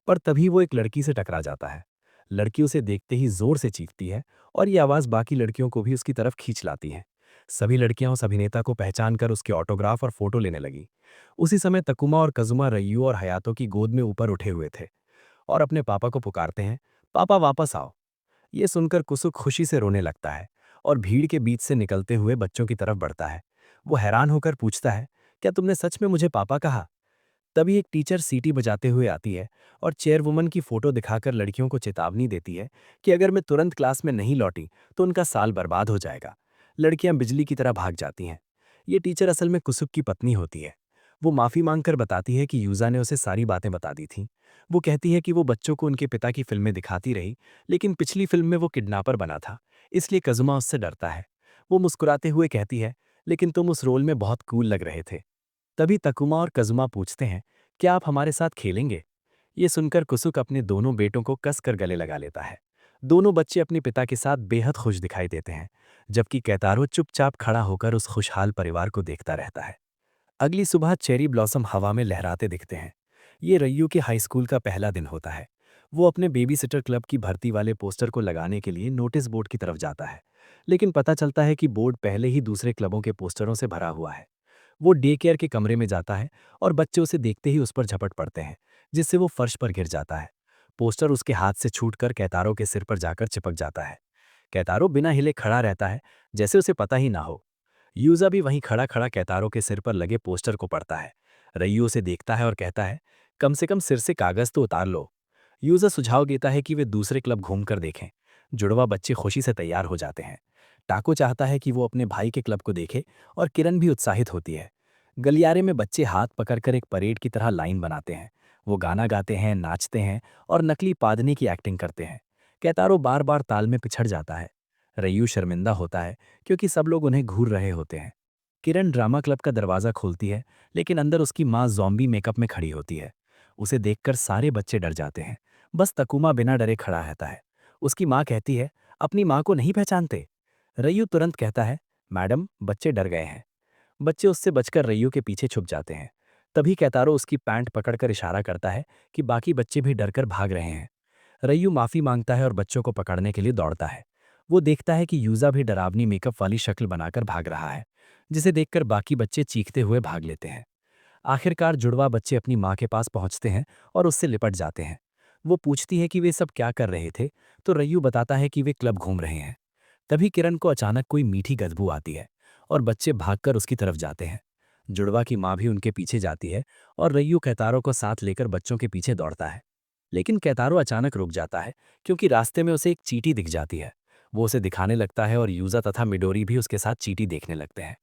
पर तभी वो एक लड़की से टकरा जाता है। लड़की उसे देखते ही जोर से चीखती है और ये आवाज बाकी लड़कियों को भी उसकी तरफ खींच लाती है। सभी लड़कियां उस अभिनेता को पहचानकर उसके ऑटोग्राफ और फोटो लेने लगी। उसी समय तकुमा और कजुमा रय्यू और हयातो की गोद में ऊपर उठे हुए थे और अपने पापा को पुकारते हैं, पापा वापस आओ। ये सुनकर कुसुक खुशी से रोने लगता है और भीड़ के बीच से निकलते हुए बच्चों की तरफ बढ़ता है। वो हैरान होकर पूछता है, क्या तुमने सच में मुझे पापा कहा? तभी एक टीचर सीटी बजाते हुए आती है और चेयरवुमन की फोटो दिखाकर लड़कियों को चेतावनी देती है कि अगर मैं तुरंत क्लास में नहीं लौटी तो उनका साल बर्बाद हो जाएगा। लड़कियां बिजली की तरह भाग जाती हैं। ये टीचर असल में कुसुक की पत्नी होती है। वो माफी मांगकर बताती है कि यूजा ने उसे सारी बातें बता दी थीं। वो कहती है कि वो बच्चों को उनके पिता की फिल्में दिखाती रही, लेकिन पिछली फिल्म में वो किडनैपर बना था, इसलिए कजुमा उससे डरता है। वो मुस्कुराते हुए कहती है, लेकिन तुम उस रोल में बहुत कूल लग रहे थे। तभी तकुमा और कजुमा पूछते हैं, क्या आप हमारे साथ खेलेंगे? ये सुनकर कुसुक अपने दोनों बेटों को कसकर गले लगा लेता है। दोनों बच्चे अपने पिता के साथ बेहद खुश दिखाई देते हैं, जबकि कैतारो चुपचाप खड़ा होकर उस खुशहाल परिवार को देखता रहता है। अगली सुबह चेरी ब्लॉसम हवा में लहराते दिखते हैं। ये रय्यू के हाई स्कूल का पहला दिन होता है। वो अपने बेबी सिटर क्लब की भर्ती वाले पोस्टर को लगाने के लिए नोटिस बोर्ड की तरफ जाता है, लेकिन पता चलता है कि बोर्ड पहले ही दूसरे क्लबों के पोस्टरों से भरा हुआ है। वो डे केयर के कमरे में जाता है और बच्चे उसे देखते ही उस पर झपट पड़ते हैं, जिससे वो फर्श पर गिर जाता है। पोस्टर उसके हाथ से छूटकर कैतारो के सिर पर जाकर चिपक जाता है। कैतारो बिना हिले खड़ा रहता है, जैसे उसे पता ही ना हो। यूजा भी वहीं खड़ा खड़ा कैतारो के सिर पर लगे पोस्टर को पढ़ता है। रय्यू उसे देखता है और कहता है, कम से कम सिर से कागज तो उतार लो। यूजा सुझाव देता है कि वे दूसरे क्लब घूमकर देखें। जुड़वा बच्चे खुशी से तैयार हो जाते हैं। टाको चाहता है कि वो अपने भाई के क्लब को देखे और किरण भी उत्साहित होती है। गलियारे में बच्चे हाथ पकड़कर एक परेड की तरह लाइन बनाते हैं। वो गाना गाते हैं, नाचते हैं और नकली पादनी की एक्टिंग करते हैं। कैतारो बार बार ताल में पिछड़ जाता है। रय्यू शर्मिंदा होता है क्योंकि सब लोग उन्हें घूर रहे होते हैं। किरण ड्रामा क्लब का दरवाज़ा खोलती है, लेकिन अंदर उसकी माँ ज़ॉम्बी मेकअप में खड़ी होती है। उसे देखकर सारे बच्चे डर जाते हैं। बस तकुमा बिना डरे खड़ा रहता है। उसकी माँ कहती है, अपनी माँ को नहीं पहचानते? रय्यू तुरंत कहता है, मैडम बच्चे डर गए हैं। बच्चे उससे बचकर रय्यू के पीछे छुप जाते हैं। तभी कैतारो उसकी पैंट पकड़कर इशारा करता है कि बाकी बच्चे भी डरकर भाग रहे हैं। रय्यू माफी मांगता है और बच्चों को पकड़ने के लिए दौड़ता है। वो देखता है कि यूजा भी डरावनी मेकअप वाली शक्ल बनाकर भाग रहा है, जिसे देखकर बाकी बच्चे चीखते हुए भाग लेते हैं। आखिरकार जुड़वा बच्चे अपनी माँ के पास पहुंचते हैं और उससे लिपट जाते हैं। वो पूछती है कि वे सब क्या कर रहे थे, तो रय्यू बताता है कि वे क्लब घूम रहे हैं। तभी किरण को अचानक कोई मीठी बदबू आती है और बच्चे भागकर उसकी तरफ जाते हैं। जुड़वा की माँ भी उनके पीछे जाती है और रय्यू कैतारो को साथ लेकर बच्चों के पीछे दौड़ता है। लेकिन कैतारो अचानक रुक जाता है क्योंकि रास्ते में उसे एक चींटी दिख जाती है। वो उसे दिखाने लगता है और यूजा तथा मिडोरी भी उसके साथ चींटी देखने लगते हैं।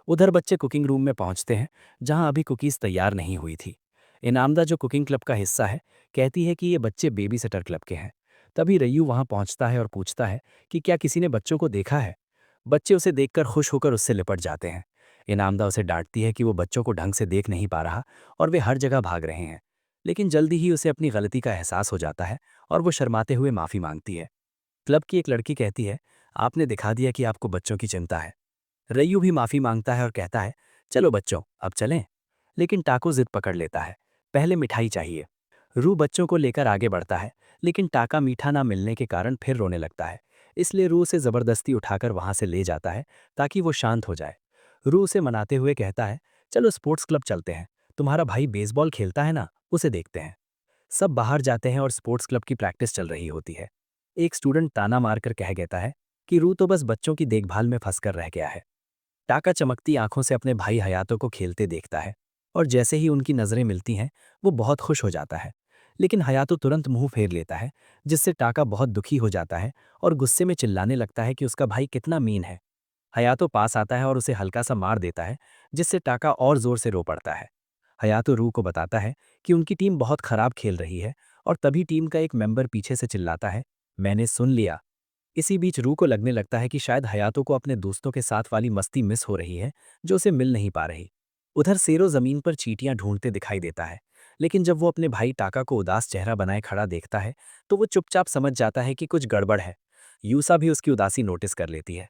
उधर बच्चे कुकिंग रूम में पहुंचते हैं, जहां अभी कुकीज तैयार नहीं हुई थी। इनामदा, जो कुकिंग क्लब का हिस्सा है, कहती है कि ये बच्चे बेबी सिटर क्लब के हैं। तभी रय्यू वहां पहुंचता है और पूछता है कि क्या किसी ने बच्चों को देखा है। बच्चे उसे देखकर खुश होकर उससे लिपट जाते हैं। इनामदा उसे डांटती है कि वो बच्चों को ढंग से देख नहीं पा रहा और वे हर जगह भाग रहे हैं। लेकिन जल्दी ही उसे अपनी गलती का एहसास हो जाता है और वो शर्माते हुए माफी मांगती है। क्लब की एक लड़की कहती है, आपने दिखा दिया कि आपको बच्चों की चिंता है। रय्यू भी माफी मांगता है और कहता है, चलो बच्चों अब चलें। लेकिन टाको जिद पकड़ लेता है, पहले मिठाई चाहिए। रू बच्चों को लेकर आगे बढ़ता है, लेकिन टाका मीठा ना मिलने के कारण फिर रोने लगता है। इसलिए रू उसे जबरदस्ती उठाकर वहां से ले जाता है ताकि वो शांत हो जाए। रू उसे मनाते हुए कहता है, चलो स्पोर्ट्स क्लब चलते हैं, तुम्हारा भाई बेसबॉल खेलता है ना, उसे देखते हैं। सब बाहर जाते हैं और स्पोर्ट्स क्लब की प्रैक्टिस चल रही होती है। एक स्टूडेंट ताना मारकर कह देता है कि रू तो बस बच्चों की देखभाल में फंसकर रह गया है। टाका चमकती आंखों से अपने भाई हयातो को खेलते देखता है और जैसे ही उनकी नजरें मिलती हैं, वो बहुत खुश हो जाता है। लेकिन हयातो तुरंत मुंह फेर लेता है, जिससे टाका बहुत दुखी हो जाता है और गुस्से में चिल्लाने लगता है कि उसका भाई कितना मीन है। हयातो पास आता है और उसे हल्का सा मार देता है, जिससे टाका और जोर से रो पड़ता है। हयातो रू को बताता है कि उनकी टीम बहुत खराब खेल रही है और तभी टीम का एक मेंबर पीछे से चिल्लाता है, मैंने सुन लिया। इसी बीच रू को लगने लगता है कि शायद हयातो को अपने दोस्तों के साथ वाली मस्ती मिस हो रही है, जो उसे मिल नहीं पा रही। उधर सेरो जमीन पर चींटियां ढूंढते दिखाई देता है, लेकिन जब वो अपने भाई टाका को उदास चेहरा बनाए खड़ा देखता है, तो वो चुपचाप समझ जाता है कि कुछ गड़बड़ है। यूसा भी उसकी उदासी नोटिस कर लेती है।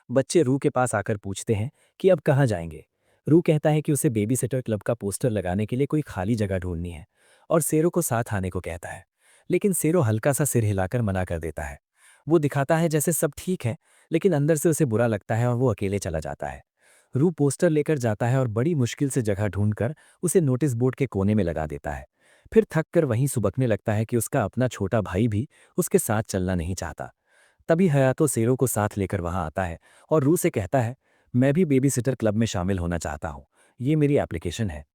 बच्चे रू के पास आकर पूछते हैं कि अब कहाँ जाएंगे। रू कहता है कि उसे बेबी सिटर क्लब का पोस्टर लगाने के लिए कोई खाली जगह ढूंढनी है और सेरो को साथ आने को कहता है। लेकिन सेरो हल्का सा सिर हिलाकर मना कर देता है। वो दिखाता है जैसे सब ठीक है, लेकिन अंदर से उसे बुरा लगता है और वो अकेले चला जाता है। रू पोस्टर लेकर जाता है और बड़ी मुश्किल से जगह ढूंढकर उसे नोटिस बोर्ड के कोने में लगा देता है। फिर थक कर वहीं सुबकने लगता है कि उसका अपना छोटा भाई भी उसके साथ चलना नहीं चाहता। तभी हयातो सेरो को साथ लेकर वहां आता है और रू से कहता है, मैं भी बेबी सिटर क्लब में शामिल होना चाहता हूँ, ये मेरी एप्लीकेशन है।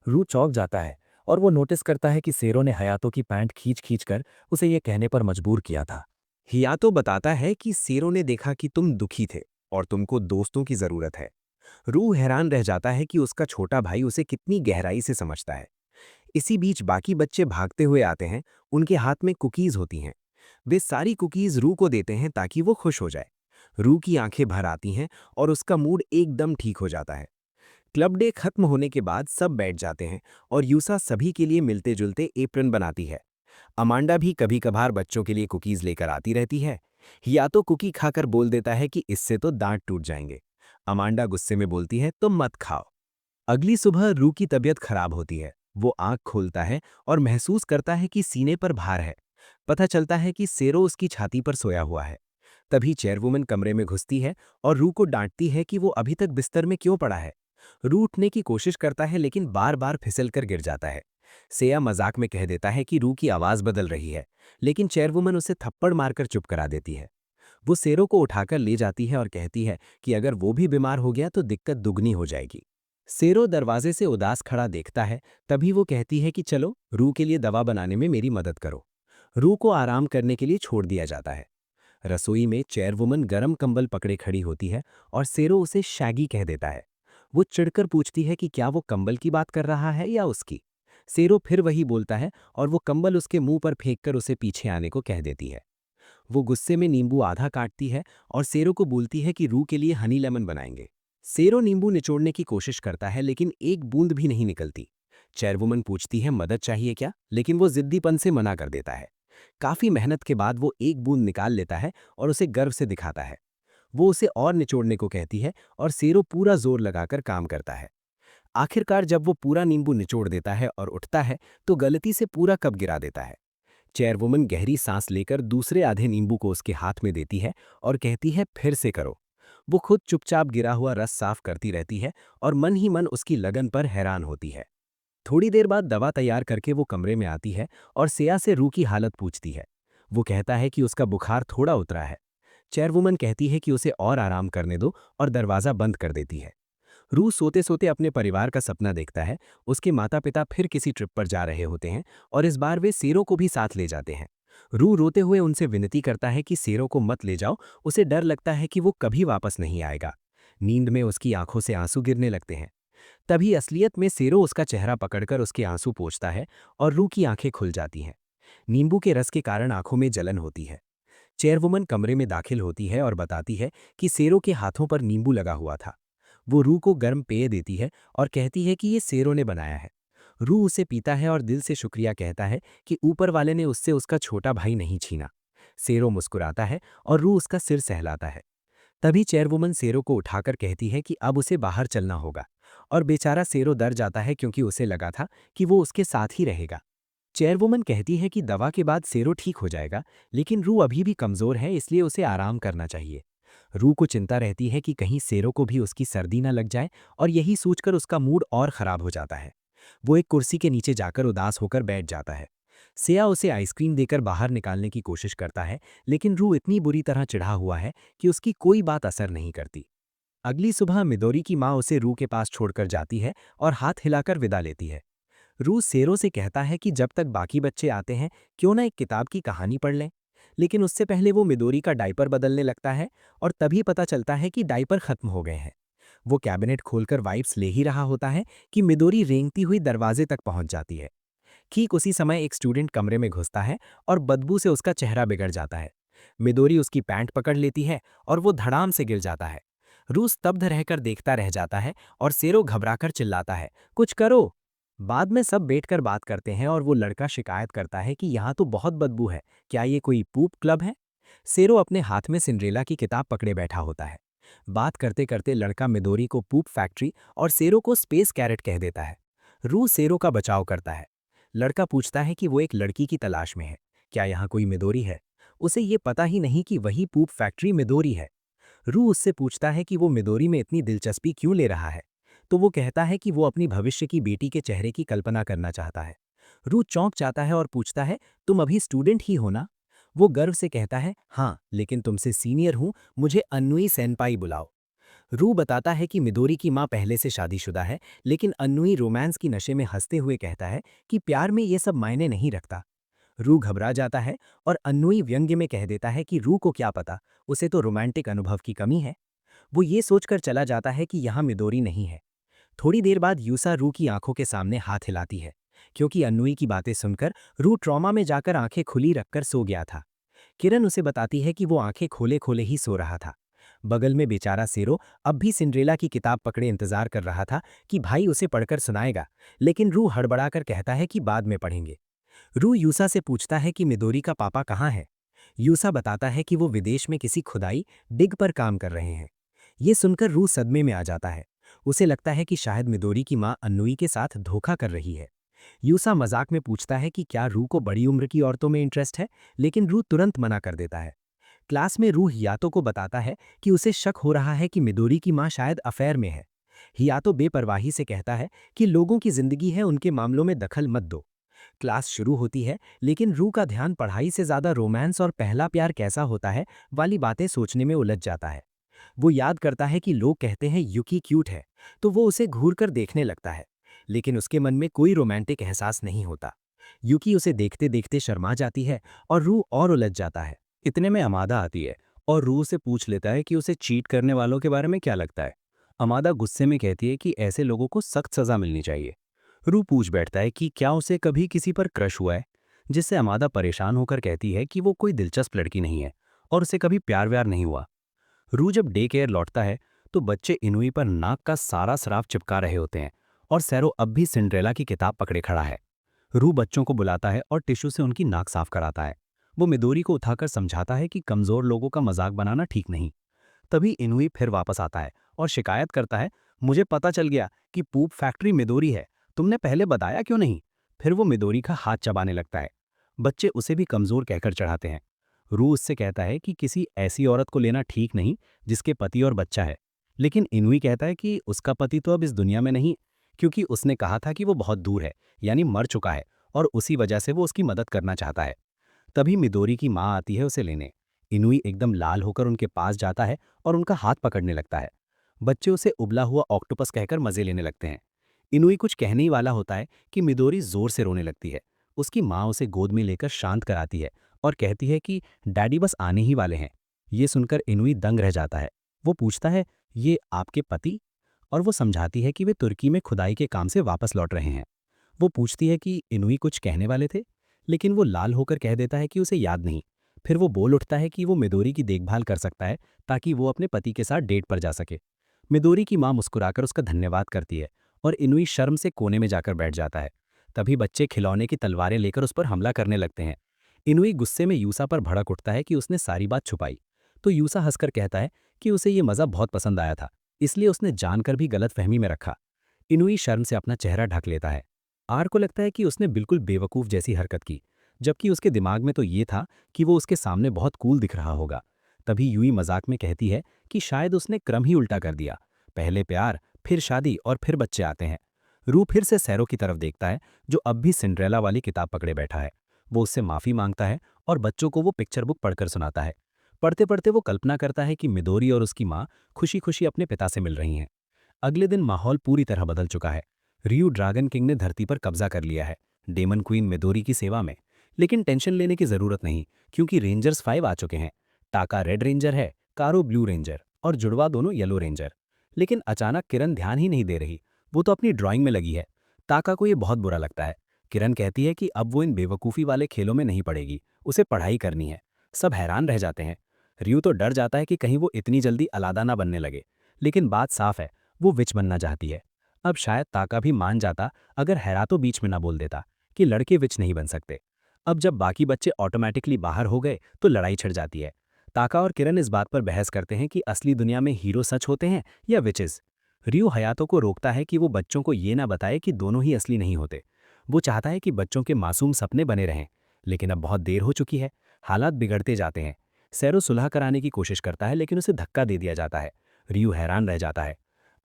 रू चौंक जाता है और वो नोटिस करता है कि सेरो ने हयातो की पैंट खींच खींच कर उसे ये कहने पर मजबूर किया था। हियातो बताता है कि सेरो ने देखा कि तुम दुखी थे और तुमको दोस्तों की जरूरत है। रू हैरान रह जाता है कि उसका छोटा भाई उसे कितनी गहराई से समझता है। इसी बीच बाकी बच्चे भागते हुए आते हैं, उनके हाथ में कुकीज होती हैं। वे सारी कुकीज रू को देते हैं ताकि वो खुश हो जाए। रू की आंखें भर आती हैं और उसका मूड एकदम ठीक हो जाता है। क्लब डे खत्म होने के बाद सब बैठ जाते हैं और यूसा सभी के लिए मिलते जुलते एप्रन बनाती है। अमांडा भी कभी कभार बच्चों के लिए कुकीज लेकर आती रहती है। या तो कुकी खाकर बोल देता है कि इससे तो दांत टूट जाएंगे। अमांडा गुस्से में बोलती है, तुम मत खाओ। अगली सुबह रू की तबीयत खराब होती है। वो आंख खोलता है और महसूस करता है कि सीने पर भार है। पता चलता है कि सेरो उसकी छाती पर सोया हुआ है। तभी चेयरवुमन कमरे में घुसती है और रू को डांटती है कि वो अभी तक बिस्तर में क्यों पड़ा है। रू उठने की कोशिश करता है लेकिन बार बार फिसल कर गिर जाता है। सेया मजाक में कह देता है कि रू की आवाज बदल रही है, लेकिन चेयरवुमन उसे थप्पड़ मारकर चुप करा देती है। वो सेरो को उठाकर ले जाती है और कहती है कि अगर वो भी बीमार हो गया तो दिक्कत दुगनी हो जाएगी। सेरो दरवाजे से उदास खड़ा देखता है। तभी वो कहती है कि चलो रू के लिए दवा बनाने में मेरी मदद करो। रू को आराम करने के लिए छोड़ दिया जाता है। रसोई में चेयरवुमन गरम कंबल पकड़े खड़ी होती है और सेरो उसे शैगी कह देता है। वो चिढ़कर पूछती है कि क्या वो कंबल की बात कर रहा है या उसकी। सेरो फिर वही बोलता है और वो कंबल उसके मुंह पर फेंककर उसे पीछे आने को कह देती है। वो गुस्से में नींबू आधा काटती है और सेरो को बोलती है कि रू के लिए हनी लेमन बनाएंगे। सेरो नींबू निचोड़ने की कोशिश करता है लेकिन एक बूंद भी नहीं निकलती। चेयरवुमन पूछती है मदद चाहिए क्या, लेकिन वो जिद्दीपन से मना कर देता है। काफी मेहनत के बाद वो एक बूंद निकाल लेता है और उसे गर्व से दिखाता है। वो उसे और निचोड़ने को कहती है और सेरो पूरा जोर लगाकर काम करता है। आखिरकार जब वो पूरा नींबू निचोड़ देता है और उठता है तो गलती से पूरा कप गिरा देता है। चेयरवुमन गहरी सांस लेकर दूसरे आधे नींबू को उसके हाथ में देती है और कहती है फिर से करो। वो खुद चुपचाप गिरा हुआ रस साफ करती रहती है और मन ही मन उसकी लगन पर हैरान होती है। थोड़ी देर बाद दवा तैयार करके वो कमरे में आती है और सेया से रू की हालत पूछती है। वो कहता है कि उसका बुखार थोड़ा उतरा है। चेयरवुमन कहती है कि उसे और आराम करने दो और दरवाज़ा बंद कर देती है। रू सोते सोते अपने परिवार का सपना देखता है। उसके माता पिता फिर किसी ट्रिप पर जा रहे होते हैं और इस बार वे सेरो को भी साथ ले जाते हैं। रू रोते हुए उनसे विनती करता है कि सेरो को मत ले जाओ, उसे डर लगता है कि वो कभी वापस नहीं आएगा। नींद में उसकी आंखों से आंसू गिरने लगते हैं। तभी असलियत में सेरो उसका चेहरा पकड़कर उसके आंसू पोंछता है और रू की आंखें खुल जाती हैं। नींबू के रस के कारण आंखों में जलन होती है। चेयरवुमन कमरे में दाखिल होती है और बताती है कि सेरो के हाथों पर नींबू लगा हुआ था। वो रू को गर्म पेय देती है और कहती है कि ये सेरो ने बनाया है। रू उसे पीता है और दिल से शुक्रिया कहता है कि ऊपर वाले ने उससे उसका छोटा भाई नहीं छीना। सेरो मुस्कुराता है और रू उसका सिर सहलाता है। तभी चेयरवुमन सेरो को उठाकर कहती है कि अब उसे बाहर चलना होगा और बेचारा सेरो डर जाता है क्योंकि उसे लगा था कि वो उसके साथ ही रहेगा। चेयरवुमन कहती है कि दवा के बाद सेरो ठीक हो जाएगा, लेकिन रू अभी भी कमजोर है, इसलिए उसे आराम करना चाहिए। रू को चिंता रहती है कि कहीं सेरो को भी उसकी सर्दी न लग जाए और यही सोचकर उसका मूड और खराब हो जाता है। वो एक कुर्सी के नीचे जाकर उदास होकर बैठ जाता है। सेया उसे आइसक्रीम देकर बाहर निकालने की कोशिश करता है, लेकिन रू इतनी बुरी तरह चिढ़ा हुआ है कि उसकी कोई बात असर नहीं करती। अगली सुबह मिदोरी की माँ उसे रू के पास छोड़कर जाती है और हाथ हिलाकर विदा लेती है। रू सेरो से कहता है कि जब तक बाकी बच्चे आते हैं क्यों ना एक किताब की कहानी पढ़ लें, लेकिन उससे पहले वो मिदोरी का डायपर बदलने लगता है और तभी पता चलता है कि डायपर खत्म हो गए हैं। वो कैबिनेट खोलकर वाइप्स ले ही रहा होता है कि मिदोरी रेंगती हुई दरवाजे तक पहुंच जाती है। ठीक उसी समय एक स्टूडेंट कमरे में घुसता है और बदबू से उसका चेहरा बिगड़ जाता है। मिदोरी उसकी पैंट पकड़ लेती है और वो धड़ाम से गिर जाता है। रू स्तब्ध रहकर देखता रह जाता है और सेरो घबराकर चिल्लाता है, कुछ करो। बाद में सब बैठकर बात करते हैं और वो लड़का शिकायत करता है कि यहाँ तो बहुत बदबू है, क्या ये कोई पूप क्लब है? सेरो अपने हाथ में सिंड्रेला की किताब पकड़े बैठा होता है। बात करते करते लड़का मिदोरी को पूप फैक्ट्री और सेरो को स्पेस कैरेट कह देता है। रू सेरो का बचाव करता है। लड़का पूछता है कि वो एक लड़की की तलाश में है, क्या यहाँ कोई मिदोरी है? उसे ये पता ही नहीं कि वही पूप फैक्ट्री मिदोरी है। रू उससे पूछता है कि वो मिदोरी में इतनी दिलचस्पी क्यों ले रहा है, तो वो कहता है कि वो अपनी भविष्य की बेटी के चेहरे की कल्पना करना चाहता है। रू चौंक जाता है और पूछता है, तुम अभी स्टूडेंट ही हो ना? वो गर्व से कहता है, हाँ, लेकिन तुमसे सीनियर हूं, मुझे अन्नुई सेनपाई बुलाओ। रू बताता है कि मिदोरी की माँ पहले से शादीशुदा है, लेकिन अन्नुई रोमांस की नशे में हंसते हुए कहता है कि प्यार में ये सब मायने नहीं रखता। रू घबरा जाता है और अन्नुई व्यंग्य में कह देता है कि रू को क्या पता, उसे तो रोमांटिक अनुभव की कमी है। वो ये सोचकर चला जाता है कि यहाँ मिदोरी नहीं है। थोड़ी देर बाद यूसा रू की आंखों के सामने हाथ हिलाती है, क्योंकि अन्नुई की बातें सुनकर रू ट्रॉमा में जाकर आंखें खुली रखकर सो गया था। किरण उसे बताती है कि वो आंखें खोले खोले ही सो रहा था। बगल में बेचारा सेरो अब भी सिंड्रेला की किताब पकड़े इंतजार कर रहा था कि भाई उसे पढ़कर सुनाएगा, लेकिन रू हड़बड़ाकर कहता है कि बाद में पढ़ेंगे। रू यूसा से पूछता है कि मिदोरी का पापा कहाँ है। यूसा बताता है कि वो विदेश में किसी खुदाई डिग पर काम कर रहे हैं। ये सुनकर रू सदमे में आ जाता है। उसे लगता है कि शायद मिदोरी की माँ अन्नुई के साथ धोखा कर रही है। यूसा मजाक में पूछता है कि क्या रू को बड़ी उम्र की औरतों में इंटरेस्ट है, लेकिन रू तुरंत मना कर देता है। क्लास में रू हियातो को बताता है कि उसे शक हो रहा है कि मिदोरी की माँ शायद अफेयर में है। हियातो बेपरवाही से कहता है कि लोगों की जिंदगी है, उनके मामलों में दखल मत दो। क्लास शुरू होती है, लेकिन रू का ध्यान पढ़ाई से ज्यादा रोमांस और पहला प्यार कैसा होता है वाली बातें सोचने में उलझ जाता है। वो याद करता है कि लोग कहते हैं युकी क्यूट है, तो वो उसे घूरकर देखने लगता है, लेकिन उसके मन में कोई रोमांटिक एहसास नहीं होता। युकी उसे देखते देखते शर्मा जाती है और रू और उलझ जाता है। इतने में अमादा आती है और रू से पूछ लेता है कि उसे चीट करने वालों के बारे में क्या लगता है। अमादा गुस्से में कहती है कि ऐसे लोगों को सख्त सजा मिलनी चाहिए। रू पूछ बैठता है कि क्या उसे कभी किसी पर क्रश हुआ है, जिससे अमादा परेशान होकर कहती है कि वो कोई दिलचस्प लड़की नहीं है और उसे कभी प्यार व्यार नहीं हुआ। रू जब डे केयर लौटता है तो बच्चे इनुई पर नाक का सारा सराफ चिपका रहे होते हैं और सैरो अब भी सिंड्रेला की किताब पकड़े खड़ा है। रू बच्चों को बुलाता है और टिश्यू से उनकी नाक साफ कराता है। वो मिदोरी को उठाकर समझाता है कि कमजोर लोगों का मजाक बनाना ठीक नहीं। तभी इनुई फिर वापस आता है और शिकायत करता है, मुझे पता चल गया कि पूप फैक्ट्री मिदोरी है, तुमने पहले बताया क्यों नहीं? फिर वो मिदोरी का हाथ चबाने लगता है। बच्चे उसे भी कमजोर कहकर चढ़ाते हैं। रू उससे कहता है कि किसी ऐसी औरत को लेना ठीक नहीं जिसके पति और बच्चा है। लेकिन इनुई कहता है कि उसका पति तो अब इस दुनिया में नहीं, क्योंकि उसने कहा था कि वो बहुत दूर है, यानी मर चुका है, और उसी वजह से वो उसकी मदद करना चाहता है। तभी मिदोरी की माँ आती है उसे लेने। इनुई एकदम लाल होकर उनके पास जाता है और उनका हाथ पकड़ने लगता है। बच्चे उसे उबला हुआ ऑक्टोपस कहकर मजे लेने लगते हैं। इनुई कुछ कहने ही वाला होता है कि मिदोरी जोर से रोने लगती है। उसकी माँ उसे गोद में लेकर शांत कराती है और कहती है कि डैडी बस आने ही वाले हैं। ये सुनकर इनुई दंग रह जाता है। वो पूछता है, ये आपके पति? और वो समझाती है कि वे तुर्की में खुदाई के काम से वापस लौट रहे हैं। वो पूछती है कि इनुई कुछ कहने वाले थे, लेकिन वो लाल होकर कह देता है कि उसे याद नहीं। फिर वो बोल उठता है कि वो मिदोरी की देखभाल कर सकता है ताकि वो अपने पति के साथ डेट पर जा सके। मिदोरी की माँ मुस्कुराकर उसका धन्यवाद करती है और इनुई शर्म से कोने में जाकर बैठ जाता है। तभी बच्चे खिलौने की तलवारें लेकर उस पर हमला करने लगते हैं। इनुई गुस्से में यूसा पर भड़क उठता है कि उसने सारी बात छुपाई। तो यूसा हंसकर कहता है कि उसे ये मज़ा बहुत पसंद आया था, इसलिए उसने जानकर भी गलतफहमी में रखा। इनुई शर्म से अपना चेहरा ढक लेता है। आर को लगता है कि उसने बिल्कुल बेवकूफ़ जैसी हरकत की, जबकि उसके दिमाग में तो ये था कि वो उसके सामने बहुत कूल दिख रहा होगा। तभी यूई मजाक में कहती है कि शायद उसने क्रम ही उल्टा कर दिया, पहले प्यार, फिर शादी और फिर बच्चे आते हैं। रू फिर से सैरो की तरफ देखता है, जो अब भी सिंड्रेला वाली किताब पकड़े बैठा है। वो उससे माफ़ी मांगता है और बच्चों को वो पिक्चर बुक पढ़कर सुनाता है। पढ़ते पढ़ते वो कल्पना करता है कि मिदोरी और उसकी माँ खुशी खुशी अपने पिता से मिल रही हैं। अगले दिन माहौल पूरी तरह बदल चुका है। रियू ड्रैगन किंग ने धरती पर कब्जा कर लिया है, डेमन क्वीन मिदोरी की सेवा में। लेकिन टेंशन लेने की जरूरत नहीं, क्योंकि रेंजर्स 5 आ चुके हैं। टाका रेड रेंजर है, कारो ब्लू रेंजर और जुड़वा दोनों येलो रेंजर। लेकिन अचानक किरण ध्यान ही नहीं दे रही, वो तो अपनी ड्राइंग में लगी है। ताका को ये बहुत बुरा लगता है। किरण कहती है कि अब वो इन बेवकूफ़ी वाले खेलों में नहीं पड़ेगी, उसे पढ़ाई करनी है। सब हैरान रह जाते हैं। रियू तो डर जाता है कि कहीं वो इतनी जल्दी अलादा ना बनने लगे। लेकिन बात साफ है, वो विच बनना चाहती है। अब शायद ताका भी मान जाता अगर हैरातो बीच में ना बोल देता कि लड़के विच नहीं बन सकते। अब जब बाकी बच्चे ऑटोमेटिकली बाहर हो गए तो लड़ाई छिड़ जाती है। ताका और किरण इस बात पर बहस करते हैं कि असली दुनिया में हीरो सच होते हैं या विचेस। रियो हयातो को रोकता है कि वो बच्चों को ये ना बताए कि दोनों ही असली नहीं होते। वो चाहता है कि बच्चों के मासूम सपने बने रहें। लेकिन अब बहुत देर हो चुकी है, हालात बिगड़ते जाते हैं। सैरो सुलह कराने की कोशिश करता है, लेकिन उसे धक्का दे दिया जाता है। रियो हैरान रह जाता है।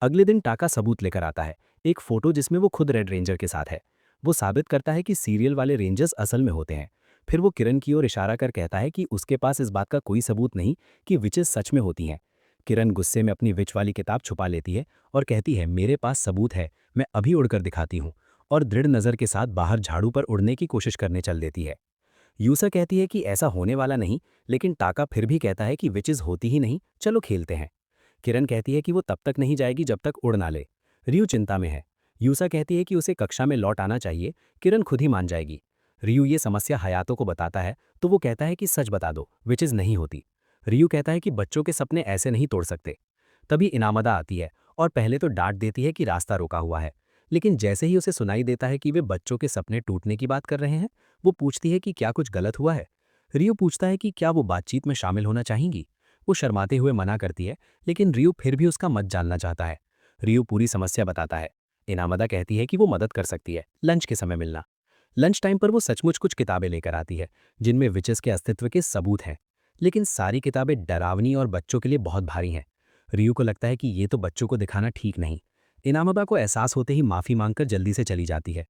अगले दिन टाका सबूत लेकर आता है, एक फोटो जिसमें वो खुद रेड रेंजर के साथ है। वो साबित करता है कि सीरियल वाले रेंजर्स असल में होते हैं। फिर वो किरण की ओर इशारा कर कहता है कि उसके पास इस बात का कोई सबूत नहीं कि विचेस सच में होती हैं। किरण गुस्से में अपनी विच वाली किताब छुपा लेती है और कहती है, मेरे पास सबूत है, मैं अभी उड़कर दिखाती हूँ। और दृढ़ नज़र के साथ बाहर झाड़ू पर उड़ने की कोशिश करने चल देती है। यूसा कहती है कि ऐसा होने वाला नहीं, लेकिन टाका फिर भी कहता है कि विचेस होती ही नहीं, चलो खेलते हैं। किरण कहती है कि वो तब तक नहीं जाएगी जब तक उड़ ना ले। रियू चिंता में है। यूसा कहती है कि उसे कक्षा में लौट आना चाहिए, किरण खुद ही मान जाएगी। रियू ये समस्या हयातो को बताता है तो वो कहता है कि सच बता दो, विचेस नहीं होती। रियू कहता है कि बच्चों के सपने ऐसे नहीं तोड़ सकते। तभी इनामदा आती है और पहले तो डांट देती है कि रास्ता रोका हुआ है। लेकिन जैसे ही उसे सुनाई देता है कि वे बच्चों के सपने टूटने की बात कर रहे हैं, वो पूछती है कि क्या कुछ गलत हुआ है। रियू पूछता है कि क्या वो बातचीत में शामिल होना चाहेंगी। वो शर्माते हुए मना करती है, लेकिन रियू फिर भी उसका मत जानना चाहता है। रियू पूरी समस्या बताता है। इनामदा कहती है कि वो मदद कर सकती है, लंच के समय मिलना। लंच टाइम पर वो सचमुच कुछ किताबें लेकर आती है जिनमें विचेस के अस्तित्व के सबूत हैं। लेकिन सारी किताबें डरावनी और बच्चों के लिए बहुत भारी हैं। रियू को लगता है कि ये तो बच्चों को दिखाना ठीक नहीं। इनामदा को एहसास होते ही माफ़ी मांगकर जल्दी से चली जाती है।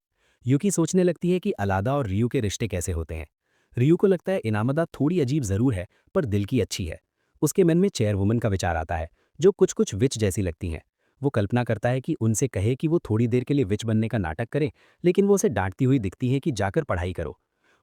यूकी सोचने लगती है कि अलादा और रियू के रिश्ते कैसे होते हैं। रियू को लगता है इनामदा थोड़ी अजीब ज़रूर है, पर दिल की अच्छी है। उसके मन में चेयरवुमन का विचार आता है, जो कुछ कुछ विच जैसी लगती हैं। वो कल्पना करता है कि उनसे कहे कि वो थोड़ी देर के लिए विच बनने का नाटक करें, लेकिन वो उसे डांटती हुई दिखती है कि जाकर पढ़ाई करो।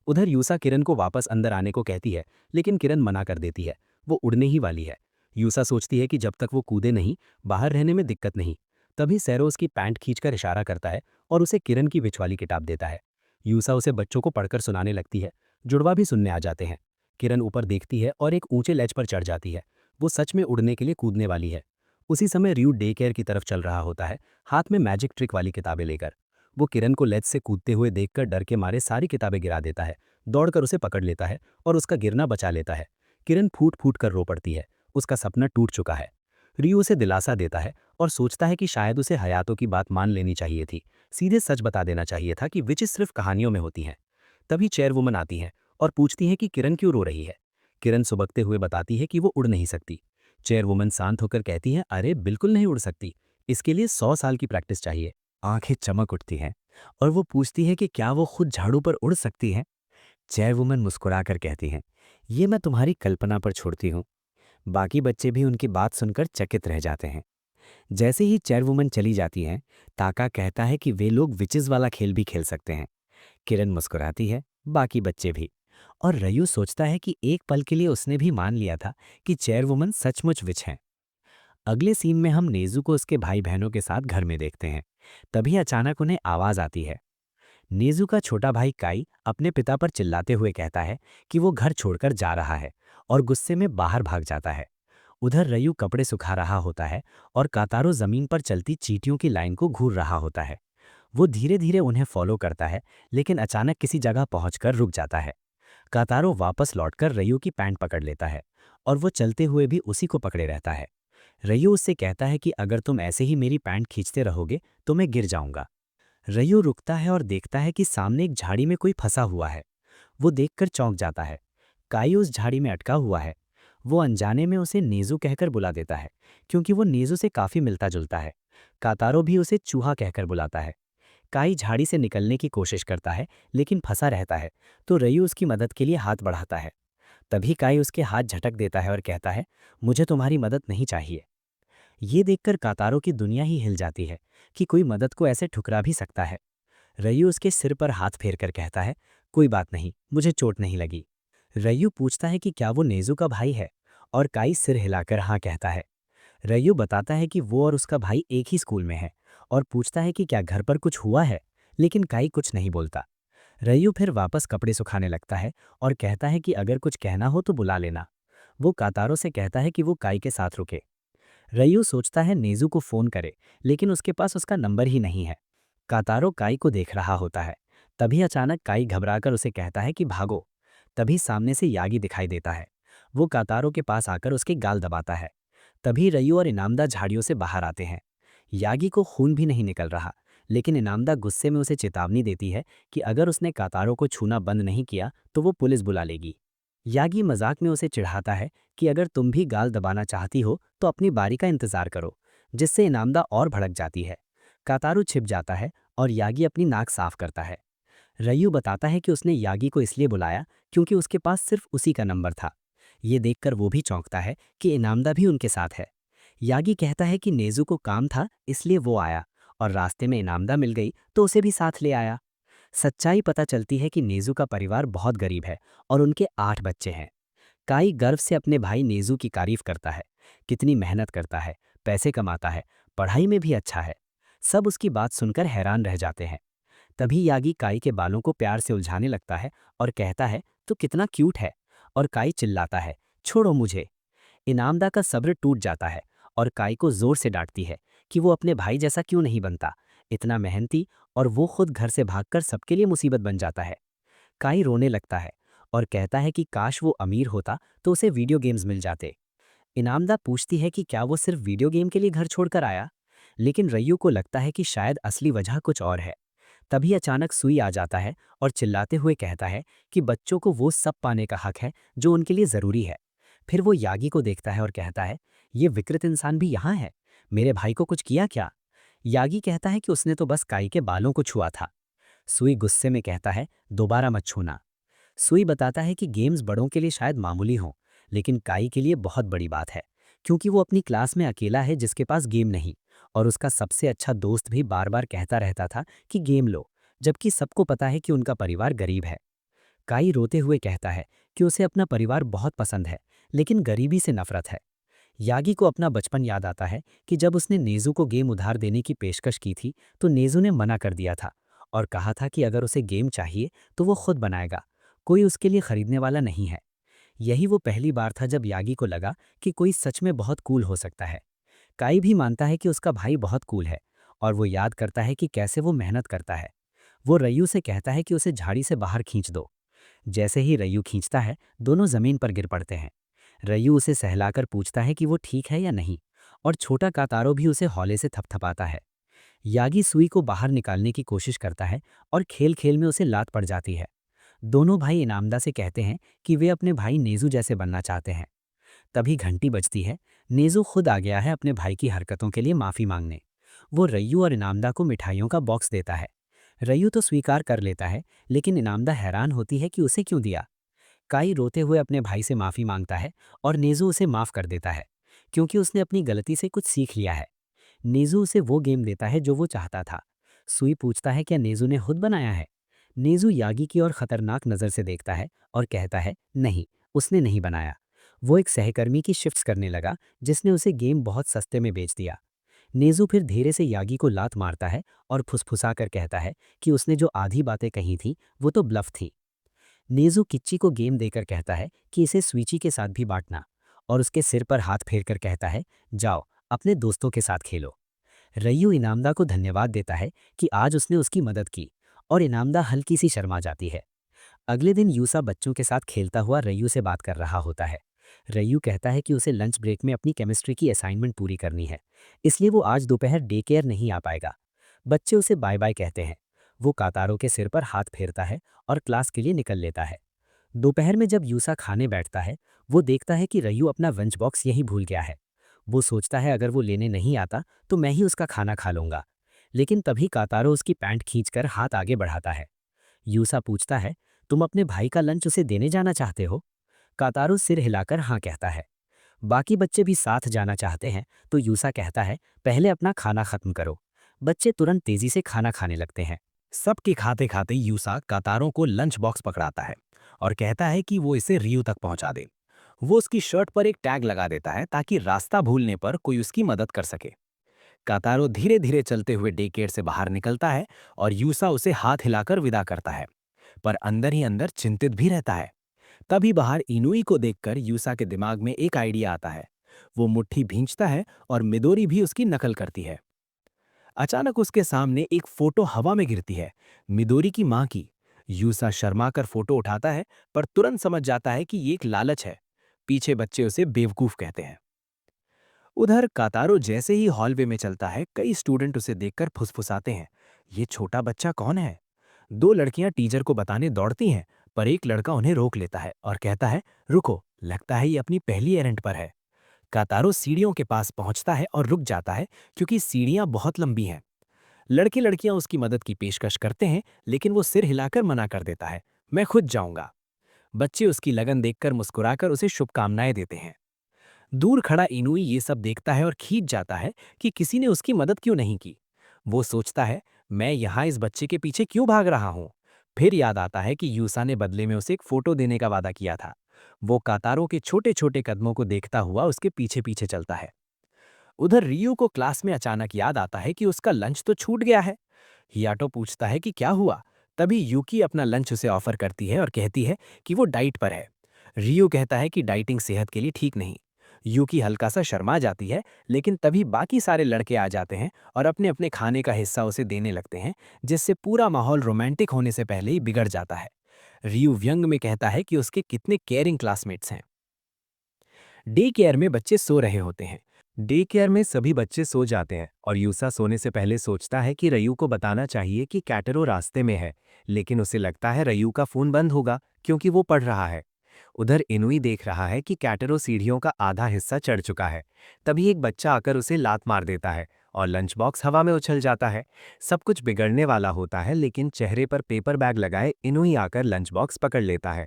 उधर यूसा किरण को वापस अंदर आने को कहती है, लेकिन किरण मना कर देती है। वो उड़ने ही वाली है। यूसा सोचती है कि जब तक वो कूदे नहीं, बाहर रहने में दिक्कत नहीं। तभी सैरो उसकी पैंट खींचकर इशारा करता है और उसे किरण की विच वाली किताब देता है। यूसा उसे बच्चों को पढ़कर सुनाने लगती है। जुड़वा भी सुनने आ जाते हैं। किरण ऊपर देखती है और एक ऊंचे लेज पर चढ़ जाती है। वो सच में उड़ने के लिए कूदने वाली है। उसी समय रियू डे केयर की तरफ चल रहा होता है, हाथ में मैजिक ट्रिक वाली किताबें लेकर। वो किरण को लेज से कूदते हुए देखकर डर के मारे सारी किताबें गिरा देता है, दौड़कर उसे पकड़ लेता है और उसका गिरना बचा लेता है। किरण फूट फूट कर रो पड़ती है उसका सपना टूट चुका है। रियू उसे दिलासा देता है और सोचता है कि शायद उसे हयातो की बात मान लेनी चाहिए थी, सीधे सच बता देना चाहिए था कि विचेस सिर्फ कहानियों में होती हैं। तभी चेयरवुमन आती है और पूछती है कि किरण क्यों रो रही है। किरण सुबकते हुए बताती है कि वो उड़ नहीं सकती। चेयरवुमन शांत होकर कहती है, अरे बिल्कुल नहीं उड़ सकती, इसके लिए 100 साल की प्रैक्टिस चाहिए। आंखें चमक उठती हैं और वो पूछती है कि क्या वो खुद झाड़ू पर उड़ सकती है। चेयरवुमन मुस्कुराकर कहती हैं, ये मैं तुम्हारी कल्पना पर छोड़ती हूँ। बाकी बच्चे भी उनकी बात सुनकर चकित रह जाते हैं। जैसे ही चेयरवुमन चली जाती हैं, ताका कहता है कि वे लोग विचेस वाला खेल भी खेल सकते हैं। किरण मुस्कुराती है, बाकी बच्चे भी। और रयू सोचता है कि एक पल के लिए उसने भी मान लिया था कि चेयरवुमन सचमुच विच हैं। अगले सीन में हम नेजू को उसके भाई बहनों के साथ घर में देखते हैं। तभी अचानक उन्हें आवाज आती है। नेजू का छोटा भाई काई अपने पिता पर चिल्लाते हुए कहता है कि वो घर छोड़कर जा रहा है और गुस्से में बाहर भाग जाता है। उधर रयू कपड़े सुखा रहा होता है और कातारो जमीन पर चलती चींटियों की लाइन को घूर रहा होता है। वो धीरे धीरे उन्हें फॉलो करता है, लेकिन अचानक किसी जगह पहुंचकर रुक जाता है। कातारो वापस लौटकर रयू की पैंट पकड़ लेता है और वो चलते हुए भी उसी को पकड़े रहता है। रयू उससे कहता है कि अगर तुम ऐसे ही मेरी पैंट खींचते रहोगे तो मैं गिर जाऊंगा। रयू रुकता है और देखता है कि सामने एक झाड़ी में कोई फंसा हुआ है। वो देखकर चौंक जाता है। काई उस झाड़ी में अटका हुआ है। वो अनजाने में उसे नेजू कहकर बुला देता है, क्योंकि वो नेजू से काफी मिलता जुलता है। कातारो भी उसे चूहा कहकर बुलाता है। काई झाड़ी से निकलने की कोशिश करता है, लेकिन फंसा रहता है, तो रयू उसकी मदद के लिए हाथ बढ़ाता है। तभी काई उसके हाथ झटक देता है और कहता है, मुझे तुम्हारी मदद नहीं चाहिए। ये देखकर कातारो की दुनिया ही हिल जाती है कि कोई मदद को ऐसे ठुकरा भी सकता है। रयू उसके सिर पर हाथ फेरकर कहता है, कोई बात नहीं, मुझे चोट नहीं लगी। रयू पूछता है कि क्या वो नेजू का भाई है, और काई सिर हिलाकर हाँ कहता है। रयू बताता है कि वो और उसका भाई एक ही स्कूल में है और पूछता है कि क्या घर पर कुछ हुआ है, लेकिन काई कुछ नहीं बोलता। रयू फिर वापस कपड़े सुखाने लगता है और कहता है कि अगर कुछ कहना हो तो बुला लेना। वो कातारो से कहता है कि वो काई के साथ रुके। रयू सोचता है नेजू को फोन करे, लेकिन उसके पास उसका नंबर ही नहीं है। कातारो काई को देख रहा होता है। तभी अचानक काई घबराकर उसे कहता है कि भागो। तभी सामने से यागी दिखाई देता है। वो कातारो के पास आकर उसके गाल दबाता है। तभी रयू और इनामदा झाड़ियों से बाहर आते हैं। यागी को खून भी नहीं निकल रहा, लेकिन इनामदा गुस्से में उसे चेतावनी देती है कि अगर उसने कातारो को छूना बंद नहीं किया तो वो पुलिस बुला लेगी। यागी मजाक में उसे चिढ़ाता है कि अगर तुम भी गाल दबाना चाहती हो तो अपनी बारी का इंतजार करो, जिससे इनामदा और भड़क जाती है। कातारू छिप जाता है और यागी अपनी नाक साफ करता है। रयू बताता है कि उसने यागी को इसलिए बुलाया क्योंकि उसके पास सिर्फ उसी का नंबर था। ये देखकर वो भी चौंकता है कि इनामदा भी उनके साथ है। यागी कहता है कि नेजू को काम था इसलिए वो आया, और रास्ते में इनामदा मिल गई तो उसे भी साथ ले आया। सच्चाई पता चलती है कि नेजू का परिवार बहुत गरीब है और उनके 8 बच्चे हैं। काई गर्व से अपने भाई नेजू की तारीफ करता है, कितनी मेहनत करता है, पैसे कमाता है, पढ़ाई में भी अच्छा है। सब उसकी बात सुनकर हैरान रह जाते हैं। तभी यागी काई के बालों को प्यार से उलझाने लगता है और कहता है, तू कितना क्यूट है। और काई चिल्लाता है, छोड़ो मुझे। इनामदा का सब्र टूट जाता है और काई को जोर से डांटती है कि वो अपने भाई जैसा क्यों नहीं बनता, इतना मेहनती, और वो खुद घर से भागकर सबके लिए मुसीबत बन जाता है। काई रोने लगता है और कहता है कि काश वो अमीर होता तो उसे वीडियो गेम्स मिल जाते। इनामदा पूछती है कि क्या वो सिर्फ वीडियो गेम के लिए घर छोड़कर आया, लेकिन रय्यू को लगता है कि शायद असली वजह कुछ और है। तभी अचानक सुई आ जाता है और चिल्लाते हुए कहता है कि बच्चों को वो सब पाने का हक है जो उनके लिए जरूरी है। फिर वो यागी को देखता है और कहता है, ये विकृत इंसान भी यहाँ है, मेरे भाई को कुछ किया क्या? यागी कहता है कि उसने तो बस काई के बालों को छुआ था। सुई गुस्से में कहता है, दोबारा मत छूना। सुई बताता है कि गेम्स बड़ों के लिए शायद मामूली हों, लेकिन काई के लिए बहुत बड़ी बात है, क्योंकि वो अपनी क्लास में अकेला है जिसके पास गेम नहीं, और उसका सबसे अच्छा दोस्त भी बार बार कहता रहता था कि गेम लो, जबकि सबको पता है कि उनका परिवार गरीब है। काई रोते हुए कहता है कि उसे अपना परिवार बहुत पसंद है, लेकिन गरीबी से नफरत है। यागी को अपना बचपन याद आता है कि जब उसने नेजू को गेम उधार देने की पेशकश की थी तो नेजू ने मना कर दिया था और कहा था कि अगर उसे गेम चाहिए तो वो खुद बनाएगा, कोई उसके लिए खरीदने वाला नहीं है। यही वो पहली बार था जब यागी को लगा कि कोई सच में बहुत कूल हो सकता है। काई भी मानता है कि उसका भाई बहुत कूल है, और वो याद करता है कि कैसे वो मेहनत करता है। वो रय्यू से कहता है कि उसे झाड़ी से बाहर खींच दो। जैसे ही रय्यू खींचता है, दोनों जमीन पर गिर पड़ते हैं। रयू उसे सहलाकर पूछता है कि वो ठीक है या नहीं, और छोटा कातारो भी उसे हौले से थपथपाता है। यागी सुई को बाहर निकालने की कोशिश करता है और खेल खेल में उसे लात पड़ जाती है। दोनों भाई इनामदा से कहते हैं कि वे अपने भाई नेजू जैसे बनना चाहते हैं। तभी घंटी बजती है। नेजू खुद आ गया है अपने भाई की हरकतों के लिए माफी मांगने। वो रय्यू और इनामदा को मिठाइयों का बॉक्स देता है। रय्यू तो स्वीकार कर लेता है, लेकिन इनामदा हैरान होती है कि उसे क्यों दिया। काई रोते हुए अपने भाई से माफी मांगता है और नेजू उसे माफ कर देता है, क्योंकि उसने अपनी गलती से कुछ सीख लिया है। नेजू उसे वो गेम देता है जो वो चाहता था। सुई पूछता है क्या नेजू ने खुद बनाया है। नेजू यागी की ओर खतरनाक नज़र से देखता है और कहता है नहीं, उसने नहीं बनाया। वो एक सहकर्मी की शिफ्ट्स करने लगा जिसने उसे गेम बहुत सस्ते में बेच दिया। नेजू फिर धीरे से यागी को लात मारता है और फुसफुसा कर कहता है कि उसने जो आधी बातें कही थी वो तो ब्लफ थी। नेजू किच्ची को गेम देकर कहता है कि इसे स्वीची के साथ भी बांटना, और उसके सिर पर हाथ फेर कर कहता है जाओ अपने दोस्तों के साथ खेलो। रय्यू इनामदा को धन्यवाद देता है कि आज उसने उसकी मदद की, और इनामदा हल्की सी शर्मा जाती है। अगले दिन यूसा बच्चों के साथ खेलता हुआ रय्यू से बात कर रहा होता है। रय्यू कहता है कि उसे लंच ब्रेक में अपनी केमिस्ट्री की असाइनमेंट पूरी करनी है, इसलिए वो आज दोपहर डे केयर नहीं आ पाएगा। बच्चे उसे बाय बाय कहते हैं। वो कातारो के सिर पर हाथ फेरता है और क्लास के लिए निकल लेता है। दोपहर में जब यूसा खाने बैठता है, वो देखता है कि रय्यू अपना लंच बॉक्स यहीं भूल गया है। वो सोचता है अगर वो लेने नहीं आता तो मैं ही उसका खाना खा लूंगा, लेकिन तभी कातारो उसकी पैंट खींचकर हाथ आगे बढ़ाता है। यूसा पूछता है तुम अपने भाई का लंच उसे देने जाना चाहते हो। कातारो सिर हिलाकर हाँ कहता है। बाकी बच्चे भी साथ जाना चाहते हैं, तो यूसा कहता है पहले अपना खाना खत्म करो। बच्चे तुरंत तेजी से खाना खाने लगते हैं। सबके खाते खाते यूसा कातारों को लंच बॉक्स पकड़ाता है और कहता है कि वो इसे रियू तक पहुंचा दे। वो उसकी शर्ट पर एक टैग लगा देता है ताकि रास्ता भूलने पर कोई उसकी मदद कर सके। कातारो धीरे धीरे चलते हुए डे केयर से बाहर निकलता है और यूसा उसे हाथ हिलाकर विदा करता है, पर अंदर ही अंदर चिंतित भी रहता है। तभी बाहर इनुई को देखकर यूसा के दिमाग में एक आइडिया आता है। वो मुट्ठी भींचता है और मिदोरी भी उसकी नकल करती है। अचानक उसके सामने एक फोटो हवा में गिरती है, मिदोरी की मां की। यूसा शर्मा कर फोटो उठाता है, पर तुरंत समझ जाता है कि ये एक लालच है। पीछे बच्चे उसे बेवकूफ कहते हैं। उधर कातारो जैसे ही हॉलवे में चलता है, कई स्टूडेंट उसे देखकर फुसफुसाते हैं, ये छोटा बच्चा कौन है। दो लड़कियां टीचर को बताने दौड़ती हैं, पर एक लड़का उन्हें रोक लेता है और कहता है रुको, लगता है ये अपनी पहली एरेंट पर है। कातारो सीढ़ियों के पास पहुंचता है और रुक जाता है, क्योंकि सीढ़ियां बहुत लंबी हैं। लड़के लड़कियां उसकी मदद की पेशकश करते हैं, लेकिन वो सिर हिलाकर मना कर देता है, मैं खुद जाऊंगा। बच्चे उसकी लगन देखकर मुस्कुराकर उसे शुभकामनाएं देते हैं। दूर खड़ा इनुई ये सब देखता है और खींच जाता है कि किसी ने उसकी मदद क्यों नहीं की। वो सोचता है मैं यहाँ इस बच्चे के पीछे क्यों भाग रहा हूँ। फिर याद आता है कि यूसा ने बदले में उसे एक फोटो देने का वादा किया था। वो कातारो के छोटे छोटे कदमों को देखता हुआ उसके पीछे पीछे चलता है। उधर रियो को क्लास में अचानक याद आता है कि उसका लंच तो छूट गया है। हियाटो पूछता है कि क्या हुआ। तभी यूकी अपना लंच उसे ऑफर करती है और कहती है कि वो डाइट पर है। रियो कहता है कि डाइटिंग सेहत के लिए ठीक नहीं। यूकी हल्का सा शर्मा जाती है, लेकिन तभी बाकी सारे लड़के आ जाते हैं और अपने अपने खाने का हिस्सा उसे देने लगते हैं, जिससे पूरा माहौल रोमांटिक होने से पहले ही बिगड़ जाता है। रियो व्यंग में कहता है कि उसके कितने केयरिंग क्लासमेट्स हैं। डे केयर में बच्चे सो रहे होते हैं। डे केयर में सभी बच्चे सो जाते हैं और यूसा सोने से पहले सोचता है कि रयू को बताना चाहिए कि कैटरो रास्ते में है, लेकिन उसे लगता है रयू का फोन बंद होगा क्योंकि वो पढ़ रहा है। उधर इनुई देख रहा है कि कैटरो सीढ़ियों का आधा हिस्सा चढ़ चुका है। तभी एक बच्चा आकर उसे लात मार देता है और लंच बॉक्स हवा में उछल जाता है। सब कुछ बिगड़ने वाला होता है, लेकिन चेहरे पर पेपर बैग लगाए इनुई आकर लंच बॉक्स पकड़ लेता है।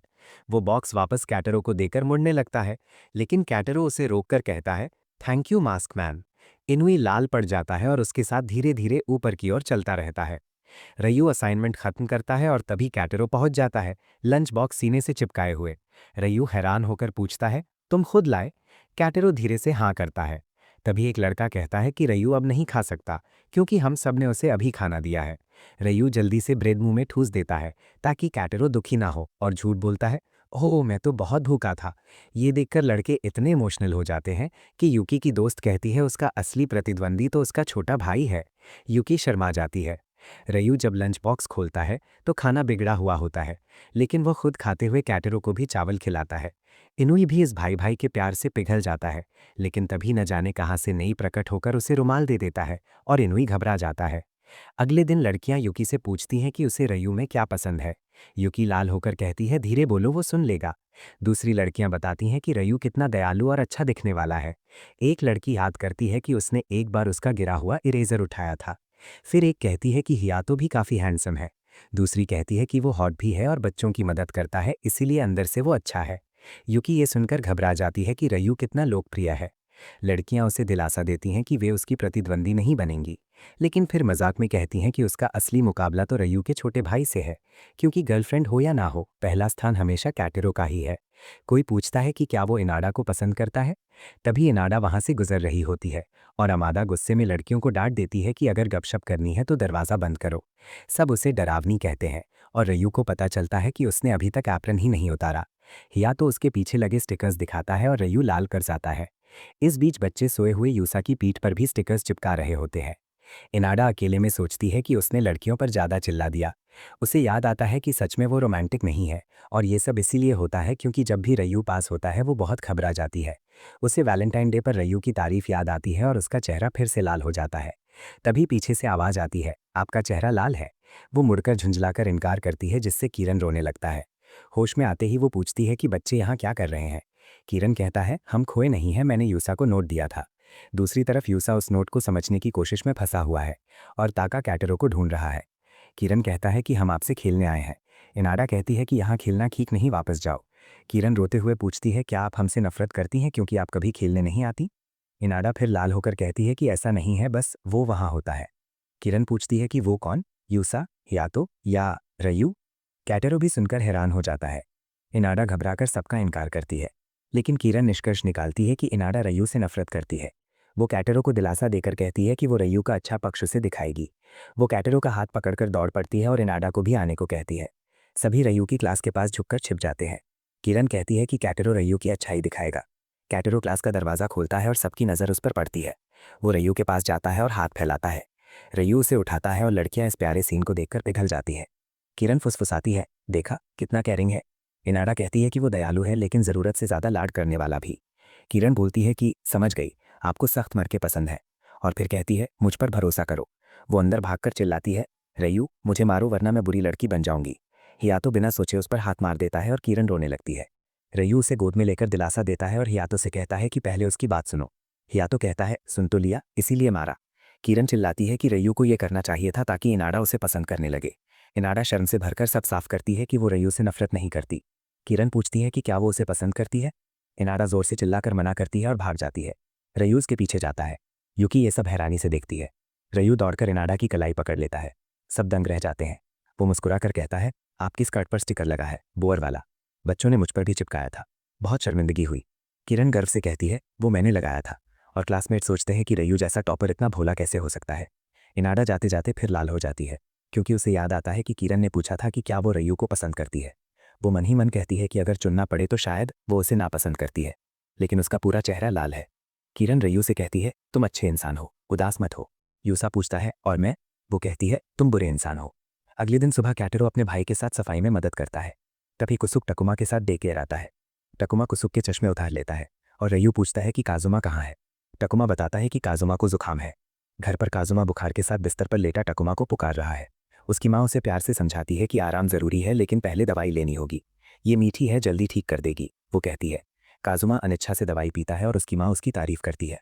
वो बॉक्स वापस कैटरो को देकर मुड़ने लगता है, लेकिन कैटरो उसे रोककर कहता है थैंक यू मास्क मैन। इनुई लाल पड़ जाता है और उसके साथ धीरे धीरे ऊपर की ओर चलता रहता है। रयू असाइनमेंट खत्म करता है और तभी कैटरो पहुंच जाता है, लंच बॉक्स सीने से चिपकाए हुए। रयू हैरान होकर पूछता है तुम खुद लाए। कैटरो धीरे से हाँ करता है। तभी एक लड़का कहता है कि रयू अब नहीं खा सकता क्योंकि हम सब ने उसे अभी खाना दिया है। रयू जल्दी से ब्रेड मुंह में ठूस देता है ताकि कैटरो दुखी ना हो और झूठ बोलता है ओह मैं तो बहुत भूखा था। ये देखकर लड़के इतने इमोशनल हो जाते हैं कि यूकी की दोस्त कहती है उसका असली प्रतिद्वंदी तो उसका छोटा भाई है। यूकी शर्मा जाती है। रयू जब लंच बॉक्स खोलता है तो खाना बिगड़ा हुआ होता है, लेकिन वो खुद खाते हुए कैटरो को भी चावल खिलाता है। इनुई भी इस भाई भाई के प्यार से पिघल जाता है, लेकिन तभी न जाने कहाँ से नई प्रकट होकर उसे रुमाल दे देता है और इनुई घबरा जाता है। अगले दिन लड़कियां युकी से पूछती हैं कि उसे रयू में क्या पसंद है। युकी लाल होकर कहती है, धीरे बोलो, वो सुन लेगा। दूसरी लड़कियां बताती हैं कि रयू कितना दयालु और अच्छा दिखने वाला है। एक लड़की याद करती है कि उसने एक बार उसका गिरा हुआ इरेजर उठाया था। फिर एक कहती है कि हियातो भी काफी हैंडसम है। दूसरी कहती है कि वो हॉट भी है और बच्चों की मदद करता है, इसीलिए अंदर से वो अच्छा है। युकी ये सुनकर घबरा जाती है कि रयू कितना लोकप्रिय है। लड़कियां उसे दिलासा देती हैं कि वे उसकी प्रतिद्वंदी नहीं बनेंगी, लेकिन फिर मजाक में कहती हैं कि उसका असली मुकाबला तो रयू के छोटे भाई से है, क्योंकि गर्लफ्रेंड हो या ना हो, पहला स्थान हमेशा कैटेरो का ही है। कोई पूछता है कि क्या वो इनाडा को पसंद करता है। तभी इनाडा वहां से गुजर रही होती है और अमादा गुस्से में लड़कियों को डांट देती है कि अगर गपशप करनी है तो दरवाज़ा बंद करो। सब उसे डरावनी कहते हैं और रयू को पता चलता है कि उसने अभी तक एप्रन ही नहीं उतारा। या तो उसके पीछे लगे स्टिकर्स दिखाता है और रयू लाल कर जाता है। इस बीच बच्चे सोए हुए यूसा की पीठ पर भी स्टिकर्स चिपका रहे होते हैं। इनाडा अकेले में सोचती है कि उसने लड़कियों पर ज्यादा चिल्ला दिया। उसे याद आता है कि सच में वो रोमांटिक नहीं है और ये सब इसीलिए होता है क्योंकि जब भी रयू पास होता है वो बहुत घबरा जाती है। उसे वैलेंटाइन डे पर रयू की तारीफ याद आती है और उसका चेहरा फिर से लाल हो जाता है। तभी पीछे से आवाज आती है, आपका चेहरा लाल है। वो मुड़कर झुंझलाकर इनकार करती है, जिससे किरण रोने लगता है। होश में आते ही वो पूछती है कि बच्चे यहाँ क्या कर रहे हैं। किरण कहता है, हम खोए नहीं हैं, मैंने यूसा को नोट दिया था। दूसरी तरफ यूसा उस नोट को समझने की कोशिश में फंसा हुआ है और ताका कैटरो को ढूंढ रहा है। किरण कहता है कि हम आपसे खेलने आए हैं। इनाडा कहती है कि यहाँ खेलना ठीक नहीं, वापस जाओ। किरण रोते हुए पूछती है, क्या आप हमसे नफरत करती हैं क्योंकि आप कभी खेलने नहीं आती। इनाडा फिर लाल होकर कहती है कि ऐसा नहीं है, बस वो वहाँ होता है। किरण पूछती है कि वो कौन, यूसा, यातो या रयू। कैटेरो भी सुनकर हैरान हो जाता है। इनाडा घबराकर सबका इनकार करती है, लेकिन किरण निष्कर्ष निकालती है कि इनाडा रयू से नफरत करती है। वो कैटेरो को दिलासा देकर कहती है कि वो रयू का अच्छा पक्ष उसे दिखाएगी। वो कैटेरो का हाथ पकड़कर दौड़ पड़ती है और इनाडा को भी आने को कहती है। सभी रयू की क्लास के पास झुककर छिप जाते हैं। किरण कहती है कि कैटेरो रयू की अच्छाई दिखाएगा। कैटेरो क्लास का दरवाज़ा खोलता है और सबकी नज़र उस पर पड़ती है। वो रयू के पास जाता है और हाथ फैलाता है। रयू उसे उठाता है और लड़कियां इस प्यारे सीन को देखकर पिघल जाती है। किरण फुसफुसाती है, देखा कितना कैरिंग है। इनाडा कहती है कि वो दयालु है, लेकिन ज़रूरत से ज़्यादा लाड करने वाला भी। किरण बोलती है कि समझ गई, आपको सख्त मरके पसंद है। और फिर कहती है, मुझ पर भरोसा करो। वो अंदर भागकर चिल्लाती है, रयू मुझे मारो वरना मैं बुरी लड़की बन जाऊंगी। हियातो बिना सोचे उस पर हाथ मार देता है और किरण रोने लगती है। रयू उसे गोद में लेकर दिलासा देता है और हियातो से कहता है कि पहले उसकी बात सुनो। हियातो कहता है, सुन तो लिया, इसीलिए मारा। किरण चिल्लाती है कि रयू को ये करना चाहिए था ताकि इनाडा उसे पसंद करने लगे। इनाडा शर्म से भरकर सब साफ करती है कि वो रयू से नफरत नहीं करती। किरण पूछती है कि क्या वो उसे पसंद करती है। इनाडा जोर से चिल्लाकर मना करती है और भाग जाती है। रयू उसके पीछे जाता है। युकी ये सब हैरानी से देखती है। रयू दौड़कर इनाडा की कलाई पकड़ लेता है। सब दंग रह जाते हैं। वो मुस्कुराकर कहता है, आपकी स्कर्ट पर स्टिकर लगा है, बोअर वाला। बच्चों ने मुझ पर भी चिपकाया था, बहुत शर्मिंदगी हुई। किरण गर्व से कहती है, वो मैंने लगाया था। और क्लासमेट सोचते हैं कि रयू जैसा टॉपर इतना भोला कैसे हो सकता है। इनाडा जाते जाते फिर लाल हो जाती है, क्योंकि उसे याद आता है कि किरण ने पूछा था कि क्या वो रयू को पसंद करती है। वो मन ही मन कहती है कि अगर चुनना पड़े तो शायद वो उसे नापसंद करती है, लेकिन उसका पूरा चेहरा लाल है। किरण रयू से कहती है, तुम अच्छे इंसान हो, उदास मत हो। यूसा पूछता है, और मैं? वो कहती है, तुम बुरे इंसान हो। अगले दिन सुबह कैटेरो अपने भाई के साथ सफाई में मदद करता है। तभी कुसुक टकुमा के साथ डे केयर आता है। टकुमा कुसुक के चश्मे उतार लेता है और रयू पूछता है कि काजुमा कहाँ है। टकुमा बताता है कि काजुमा को जुकाम है। घर पर काजुमा बुखार के साथ बिस्तर पर लेटा टकुमा को पुकार रहा है। उसकी माँ उसे प्यार से समझाती है कि आराम जरूरी है, लेकिन पहले दवाई लेनी होगी। ये मीठी है, जल्दी ठीक कर देगी, वो कहती है। काजुमा अनिच्छा से दवाई पीता है और उसकी माँ उसकी तारीफ करती है।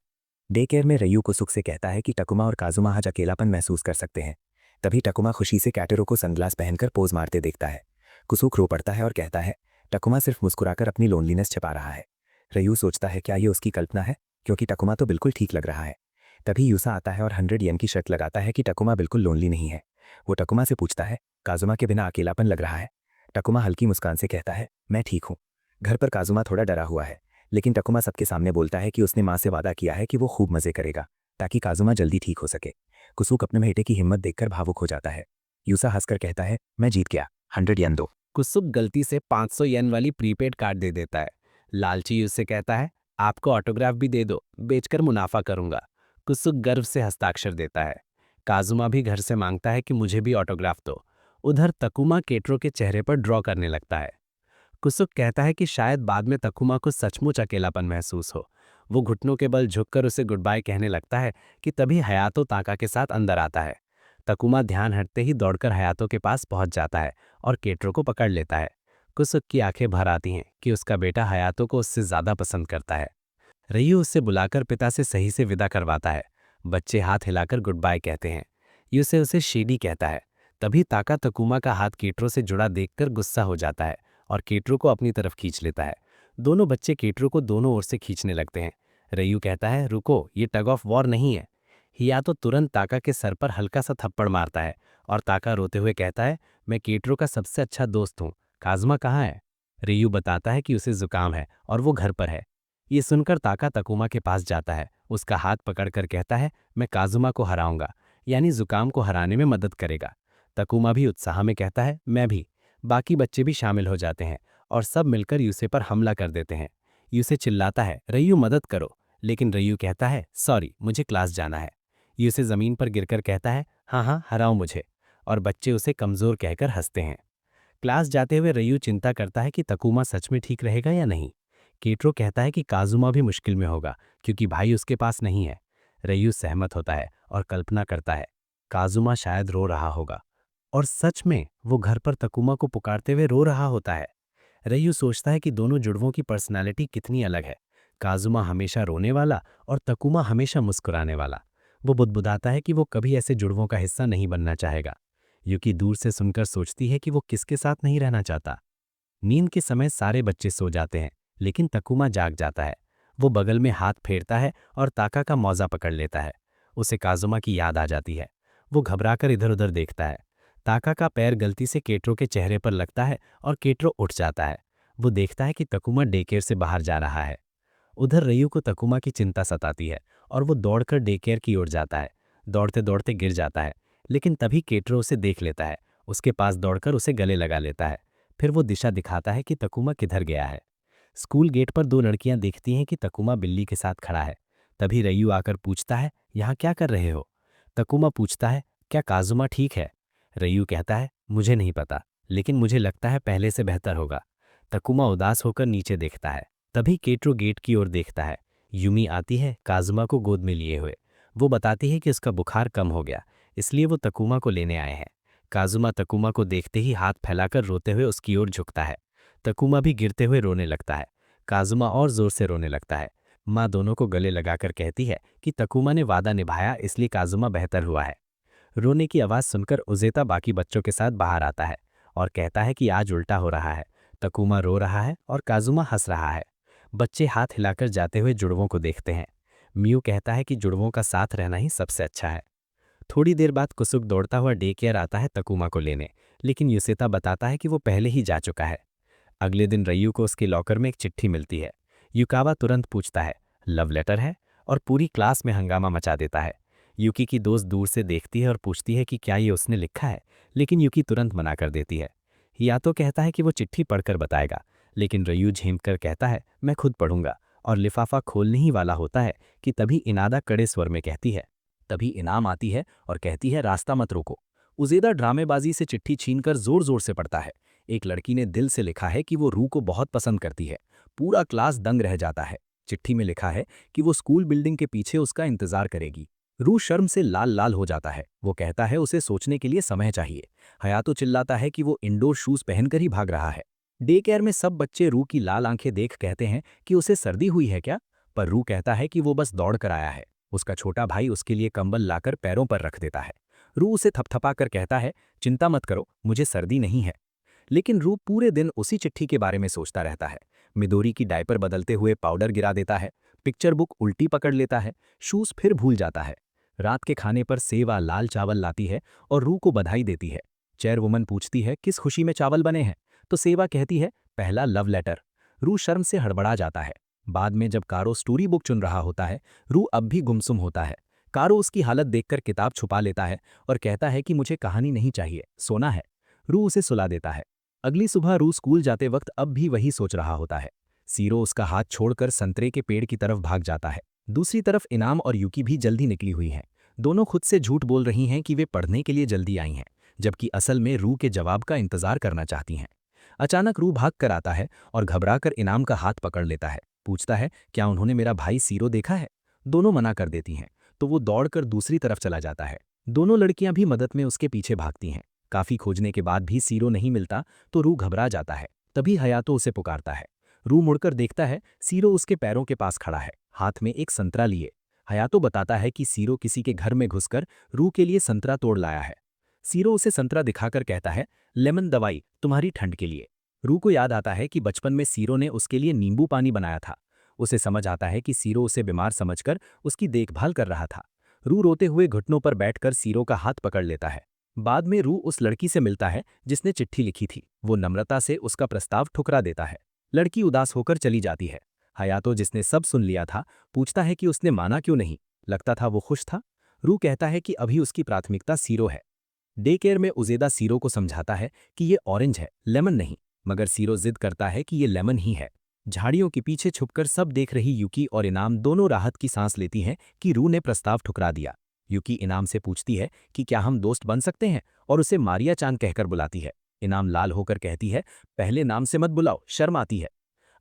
डे केयर में रयू कुसुक से कहता है कि टकुमा और काजुमा आज अकेलापन महसूस कर सकते हैं। तभी टकुमा खुशी से कैटेरो को सनग्लास पहनकर पोज मारते देखता है। कुसुक रो पड़ता है और कहता है, टकुमा सिर्फ मुस्कुराकर अपनी लोनलीनेस छिपा रहा है। रयू सोचता है, क्या ये उसकी कल्पना है, क्योंकि टकुमा तो बिल्कुल ठीक लग रहा है। तभी यूसा आता है और 100 येन की शर्त लगाता है कि टकुमा बिल्कुल लोनली नहीं है। वो टकुमा से पूछता है, काजुमा के बिना अकेलापन लग रहा है। टकुमा हल्की मुस्कान से कहता है, मैं ठीक हूँ। घर पर काजुमा थोड़ा डरा हुआ है, लेकिन टकुमा सबके सामने बोलता है कि उसने माँ से वादा किया है कि वो खूब मजे करेगा ताकि काजुमा जल्दी ठीक हो सके। कुसुक अपने बेटे की हिम्मत देखकर भावुक हो जाता है। यूसा हंसकर कहता है, मैं जीत गया, 100 येन दो। कुसुक गलती से 500 येन वाली प्रीपेड कार्ड दे देता है। लालची उससे कहता है, आपको ऑटोग्राफ भी दे दो, बेचकर मुनाफा करूंगा। कुसुक गर्व से हस्ताक्षर देता है। काजुमा भी घर से मांगता है कि मुझे भी ऑटोग्राफ दो। उधर तकुमा केट्रो के चेहरे पर ड्रॉ करने लगता है। कुसुक कहता है कि शायद बाद में तकुमा को सचमुच अकेलापन महसूस हो। वो घुटनों के बल झुककर उसे गुड बाय कहने लगता है कि तभी हयातो ताका के साथ अंदर आता है। तकुमा ध्यान हटते ही दौड़कर हयातो के पास पहुंच जाता है और केट्रो को पकड़ लेता है। कुसुक की आंखें भर आती हैं कि उसका बेटा हयातो को उससे ज्यादा पसंद करता है। रयू उससे बुलाकर पिता से सही से विदा करवाता है। बच्चे हाथ हिलाकर गुड बाय कहते हैं। यूसे उसे शीडी कहता है। तभी ताका तकुमा का हाथ केट्रो से जुड़ा देखकर गुस्सा हो जाता है और केट्रो को अपनी तरफ खींच लेता है। दोनों बच्चे केट्रो को दोनों ओर से खींचने लगते हैं। रयू कहता है, रुको, ये टग ऑफ वॉर नहीं है। हियातो तुरंत ताका के सर पर हल्का सा थप्पड़ मारता है और ताका रोते हुए कहता है, मैं केट्रो का सबसे अच्छा दोस्त हूँ, काज़ुमा कहाँ है? रयू बताता है कि उसे जुकाम है और वो घर पर है। ये सुनकर ताका तकुमा के पास जाता है, उसका हाथ पकड़कर कहता है, मैं काज़ुमा को हराऊंगा, यानी जुकाम को हराने में मदद करेगा। तकुमा भी उत्साह में कहता है, मैं भी। बाकी बच्चे भी शामिल हो जाते हैं और सब मिलकर यूसे पर हमला कर देते हैं। यूसे चिल्लाता है, रयू मदद करो, लेकिन रयू कहता है, सॉरी, मुझे क्लास जाना है। यूसे जमीन पर गिरकर कहता है, हाँ हाँ, हराओ मुझे, और बच्चे उसे कमजोर कहकर हंसते हैं। क्लास जाते हुए रयू चिंता करता है कि तकुमा सच में ठीक रहेगा या नहीं। केट्रो कहता है कि काज़ुमा भी मुश्किल में होगा क्योंकि भाई उसके पास नहीं है। रयू सहमत होता है और कल्पना करता है, काज़ुमा शायद रो रहा होगा। और सच में वो घर पर तकुमा को पुकारते हुए रो रहा होता है। रयू सोचता है कि दोनों जुड़वों की पर्सनालिटी कितनी अलग है। काज़ुमा हमेशा रोने वाला और तकुमा हमेशा मुस्कुराने वाला। वो बुदबुदाता है कि वो कभी ऐसे जुड़वों का हिस्सा नहीं बनना चाहेगा। यूकी दूर से सुनकर सोचती है कि वो किसके साथ नहीं रहना चाहता। नींद के समय सारे बच्चे सो जाते हैं, लेकिन तकुमा जाग जाता है। वो बगल में हाथ फेरता है और ताका का मौजा पकड़ लेता है। उसे काज़ुमा की याद आ जाती है। वो घबराकर इधर उधर देखता है। ताका का पैर गलती से केट्रो के चेहरे पर लगता है और केट्रो उठ जाता है। वो देखता है कि तकुमा डेकेयर से बाहर जा रहा है। उधर रयू को तकुमा की चिंता सताती है और वो दौड़कर डेकेयर की ओर जाता है। दौड़ते दौड़ते गिर जाता है, लेकिन तभी केट्रो उसे देख लेता है। उसके पास दौड़कर उसे गले लगा लेता है। फिर वो दिशा दिखाता है कि तकुमा किधर गया है। स्कूल गेट पर दो लड़कियां देखती हैं कि तकुमा बिल्ली के साथ खड़ा है। तभी रयू आकर पूछता है, यहाँ क्या कर रहे हो? तकुमा पूछता है, क्या काज़ुमा ठीक है? रयू कहता है, मुझे नहीं पता, लेकिन मुझे लगता है पहले से बेहतर होगा। तकुमा उदास होकर नीचे देखता है। तभी केट्रो गेट की ओर देखता है। यूमी आती है काज़ुमा को गोद में लिए हुए। वो बताती है कि उसका बुखार कम हो गया, इसलिए वो तकुमा को लेने आए हैं। काज़ुमा तकुमा को देखते ही हाथ फैलाकर रोते हुए उसकी ओर झुकता है। तकुमा भी गिरते हुए रोने लगता है। काज़ुमा और जोर से रोने लगता है। माँ दोनों को गले लगाकर कहती है कि तकुमा ने वादा निभाया, इसलिए काज़ुमा बेहतर हुआ है। रोने की आवाज़ सुनकर उज़ेता बाकी बच्चों के साथ बाहर आता है और कहता है कि आज उल्टा हो रहा है। तकुमा रो रहा है और काज़ुमा हंस रहा है। बच्चे हाथ हिलाकर जाते हुए जुड़वों को देखते हैं। म्यू कहता है कि जुड़वों का साथ रहना ही सबसे अच्छा है। थोड़ी देर बाद कुसुक दौड़ता हुआ डे केयर आता है तकुमा को लेने, लेकिन युसेता बताता है कि वो पहले ही जा चुका है। अगले दिन रयू को उसके लॉकर में एक चिट्ठी मिलती है। युकावा तुरंत पूछता है, लव लेटर है? और पूरी क्लास में हंगामा मचा देता है। यूकी की दोस्त दूर से देखती है और पूछती है कि क्या ये उसने लिखा है, लेकिन यूकी तुरंत मना कर देती है। हियातो कहता है कि वो चिट्ठी पढ़कर बताएगा, लेकिन रयू झेम कर कहता है, मैं खुद पढ़ूंगा, और लिफाफा खोलने ही वाला होता है कि तभी इनादा कड़े स्वर में कहती है। तभी इनाम आती है और कहती है, रास्ता मत रोको। उजेदा ड्रामेबाजी से चिट्ठी छीनकर जोर जोर से पढ़ता है। एक लड़की ने दिल से लिखा है कि वो रू को बहुत पसंद करती है। पूरा क्लास दंग रह जाता है। चिट्ठी में लिखा है कि वो स्कूल बिल्डिंग के पीछे उसका इंतजार करेगी। रू शर्म से लाल लाल हो जाता है। वो कहता है उसे सोचने के लिए समय चाहिए। हयातो चिल्लाता है कि वो इंडोर शूज पहनकर ही भाग रहा है। डे केयर में सब बच्चे रू की लाल आंखें देख कहते हैं कि उसे सर्दी हुई है क्या, पर रू कहता है कि वो बस दौड़ कर आया है। उसका छोटा भाई उसके लिए कंबल लाकर पैरों पर रख देता है। रू उसे थपथपा कर कहता है, चिंता मत करो, मुझे सर्दी नहीं है। लेकिन रू पूरे दिन उसी चिट्ठी के बारे में सोचता रहता है। मिदोरी की डायपर बदलते हुए पाउडर गिरा देता है, पिक्चर बुक उल्टी पकड़ लेता है, शूज फिर भूल जाता है। रात के खाने पर सेवा लाल चावल लाती है और रू को बधाई देती है। चेयरवुमन पूछती है, किस खुशी में चावल बने हैं? तो सेवा कहती है, पहला लव लेटर। रू शर्म से हड़बड़ा जाता है। बाद में जब कारो स्टोरी बुक चुन रहा होता है, रू अब भी गुमसुम होता है। कारो उसकी हालत देखकर किताब छुपा लेता है और कहता है कि मुझे कहानी नहीं चाहिए, सोना है। रू उसे सुला देता है। अगली सुबह रू स्कूल जाते वक्त अब भी वही सोच रहा होता है। सीरो उसका हाथ छोड़कर संतरे के पेड़ की तरफ भाग जाता है। दूसरी तरफ इनाम और यूकी भी जल्दी निकली हुई हैं। दोनों खुद से झूठ बोल रही हैं कि वे पढ़ने के लिए जल्दी आई हैं, जबकि असल में रू के जवाब का इंतजार करना चाहती हैं। अचानक रू भाग कर आता है और घबराकर इनाम का हाथ पकड़ लेता है। पूछता है, क्या उन्होंने मेरा भाई सीरो देखा है? दोनों मना कर देती हैं, तो वो दौड़कर दूसरी तरफ चला जाता है। दोनों लड़कियां भी मदद में उसके पीछे भागती हैं। काफी खोजने के बाद भी सीरो नहीं मिलता तो रू घबरा जाता है। तभी हयातो उसे पुकारता है। रू मुड़कर देखता है, सीरो उसके पैरों के पास खड़ा है, हाथ में एक संतरा लिए। हयातो बताता है कि सीरो किसी के घर में घुसकर रू के लिए संतरा तोड़ लाया है। सीरो उसे संतरा दिखाकर कहता है, लेमन दवाई तुम्हारी ठंड के लिए। रू को याद आता है कि बचपन में सीरो ने उसके लिए नींबू पानी बनाया था। उसे समझ आता है कि सीरो उसे बीमार समझकर उसकी देखभाल कर रहा था। रू रोते हुए घुटनों पर बैठकर सीरो का हाथ पकड़ लेता है। बाद में रू उस लड़की से मिलता है जिसने चिट्ठी लिखी थी। वो नम्रता से उसका प्रस्ताव ठुकरा देता है। लड़की उदास होकर चली जाती है। हयातो, जिसने सब सुन लिया था, पूछता है कि उसने माना क्यों नहीं। लगता था वो खुश था। रू कहता है कि अभी उसकी प्राथमिकता सीरो है। डे केयर में उजेदा सीरो को समझाता है कि ये ऑरेंज है, लेमन नहीं, मगर सीरो जिद करता है कि ये लेमन ही है। झाड़ियों के पीछे छुपकर सब देख रही युकी और इनाम दोनों राहत की सांस लेती हैं कि रू ने प्रस्ताव ठुकरा दिया। युकी इनाम से पूछती है कि क्या हम दोस्त बन सकते हैं, और उसे मारिया चान कहकर बुलाती है। इनाम लाल होकर कहती है, पहले नाम से मत बुलाओ, शर्म आती है।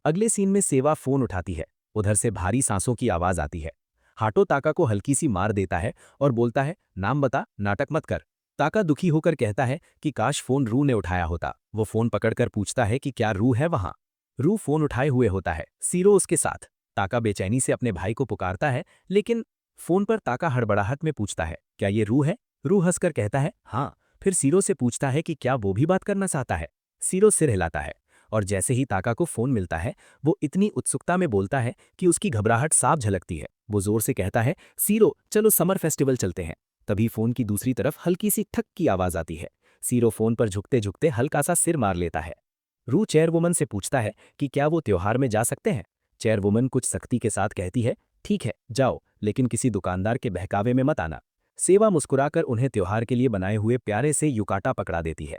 अगले सीन में सेवा फोन उठाती है। उधर से भारी सांसों की आवाज आती है। हाटो ताका को हल्की सी मार देता है और बोलता है, नाम बता, नाटक मत कर। ताका दुखी होकर कहता है कि काश फोन रू ने उठाया होता। वो फोन पकड़कर पूछता है कि क्या रू है वहां। रू फोन उठाए हुए होता है, सीरो उसके साथ। ताका बेचैनी से अपने भाई को पुकारता है, लेकिन फोन पर ताका हड़बड़ाहट में पूछता है, क्या ये रू है? रू हंसकर कहता है, हाँ। फिर सीरो से पूछता है कि क्या वो भी बात करना चाहता है। सीरो सिर हिलाता है, और जैसे ही ताका को फोन मिलता है, वो इतनी उत्सुकता में बोलता है कि उसकी घबराहट साफ झलकती है। वो जोर से कहता है, सीरो चलो समर फेस्टिवल चलते हैं। तभी फोन की दूसरी तरफ हल्की सी ठक की आवाज आती है। सीरो फोन पर झुकते झुकते हल्का सा सिर मार लेता है। रू चेयरवुमन से पूछता है कि क्या वो त्योहार में जा सकते हैं। चेयरवुमन कुछ सख्ती के साथ कहती है, ठीक है जाओ, लेकिन किसी दुकानदार के बहकावे में मत आना। सेवा मुस्कुराकर उन्हें त्योहार के लिए बनाए हुए प्यारे से युकाटा पकड़ा देती है।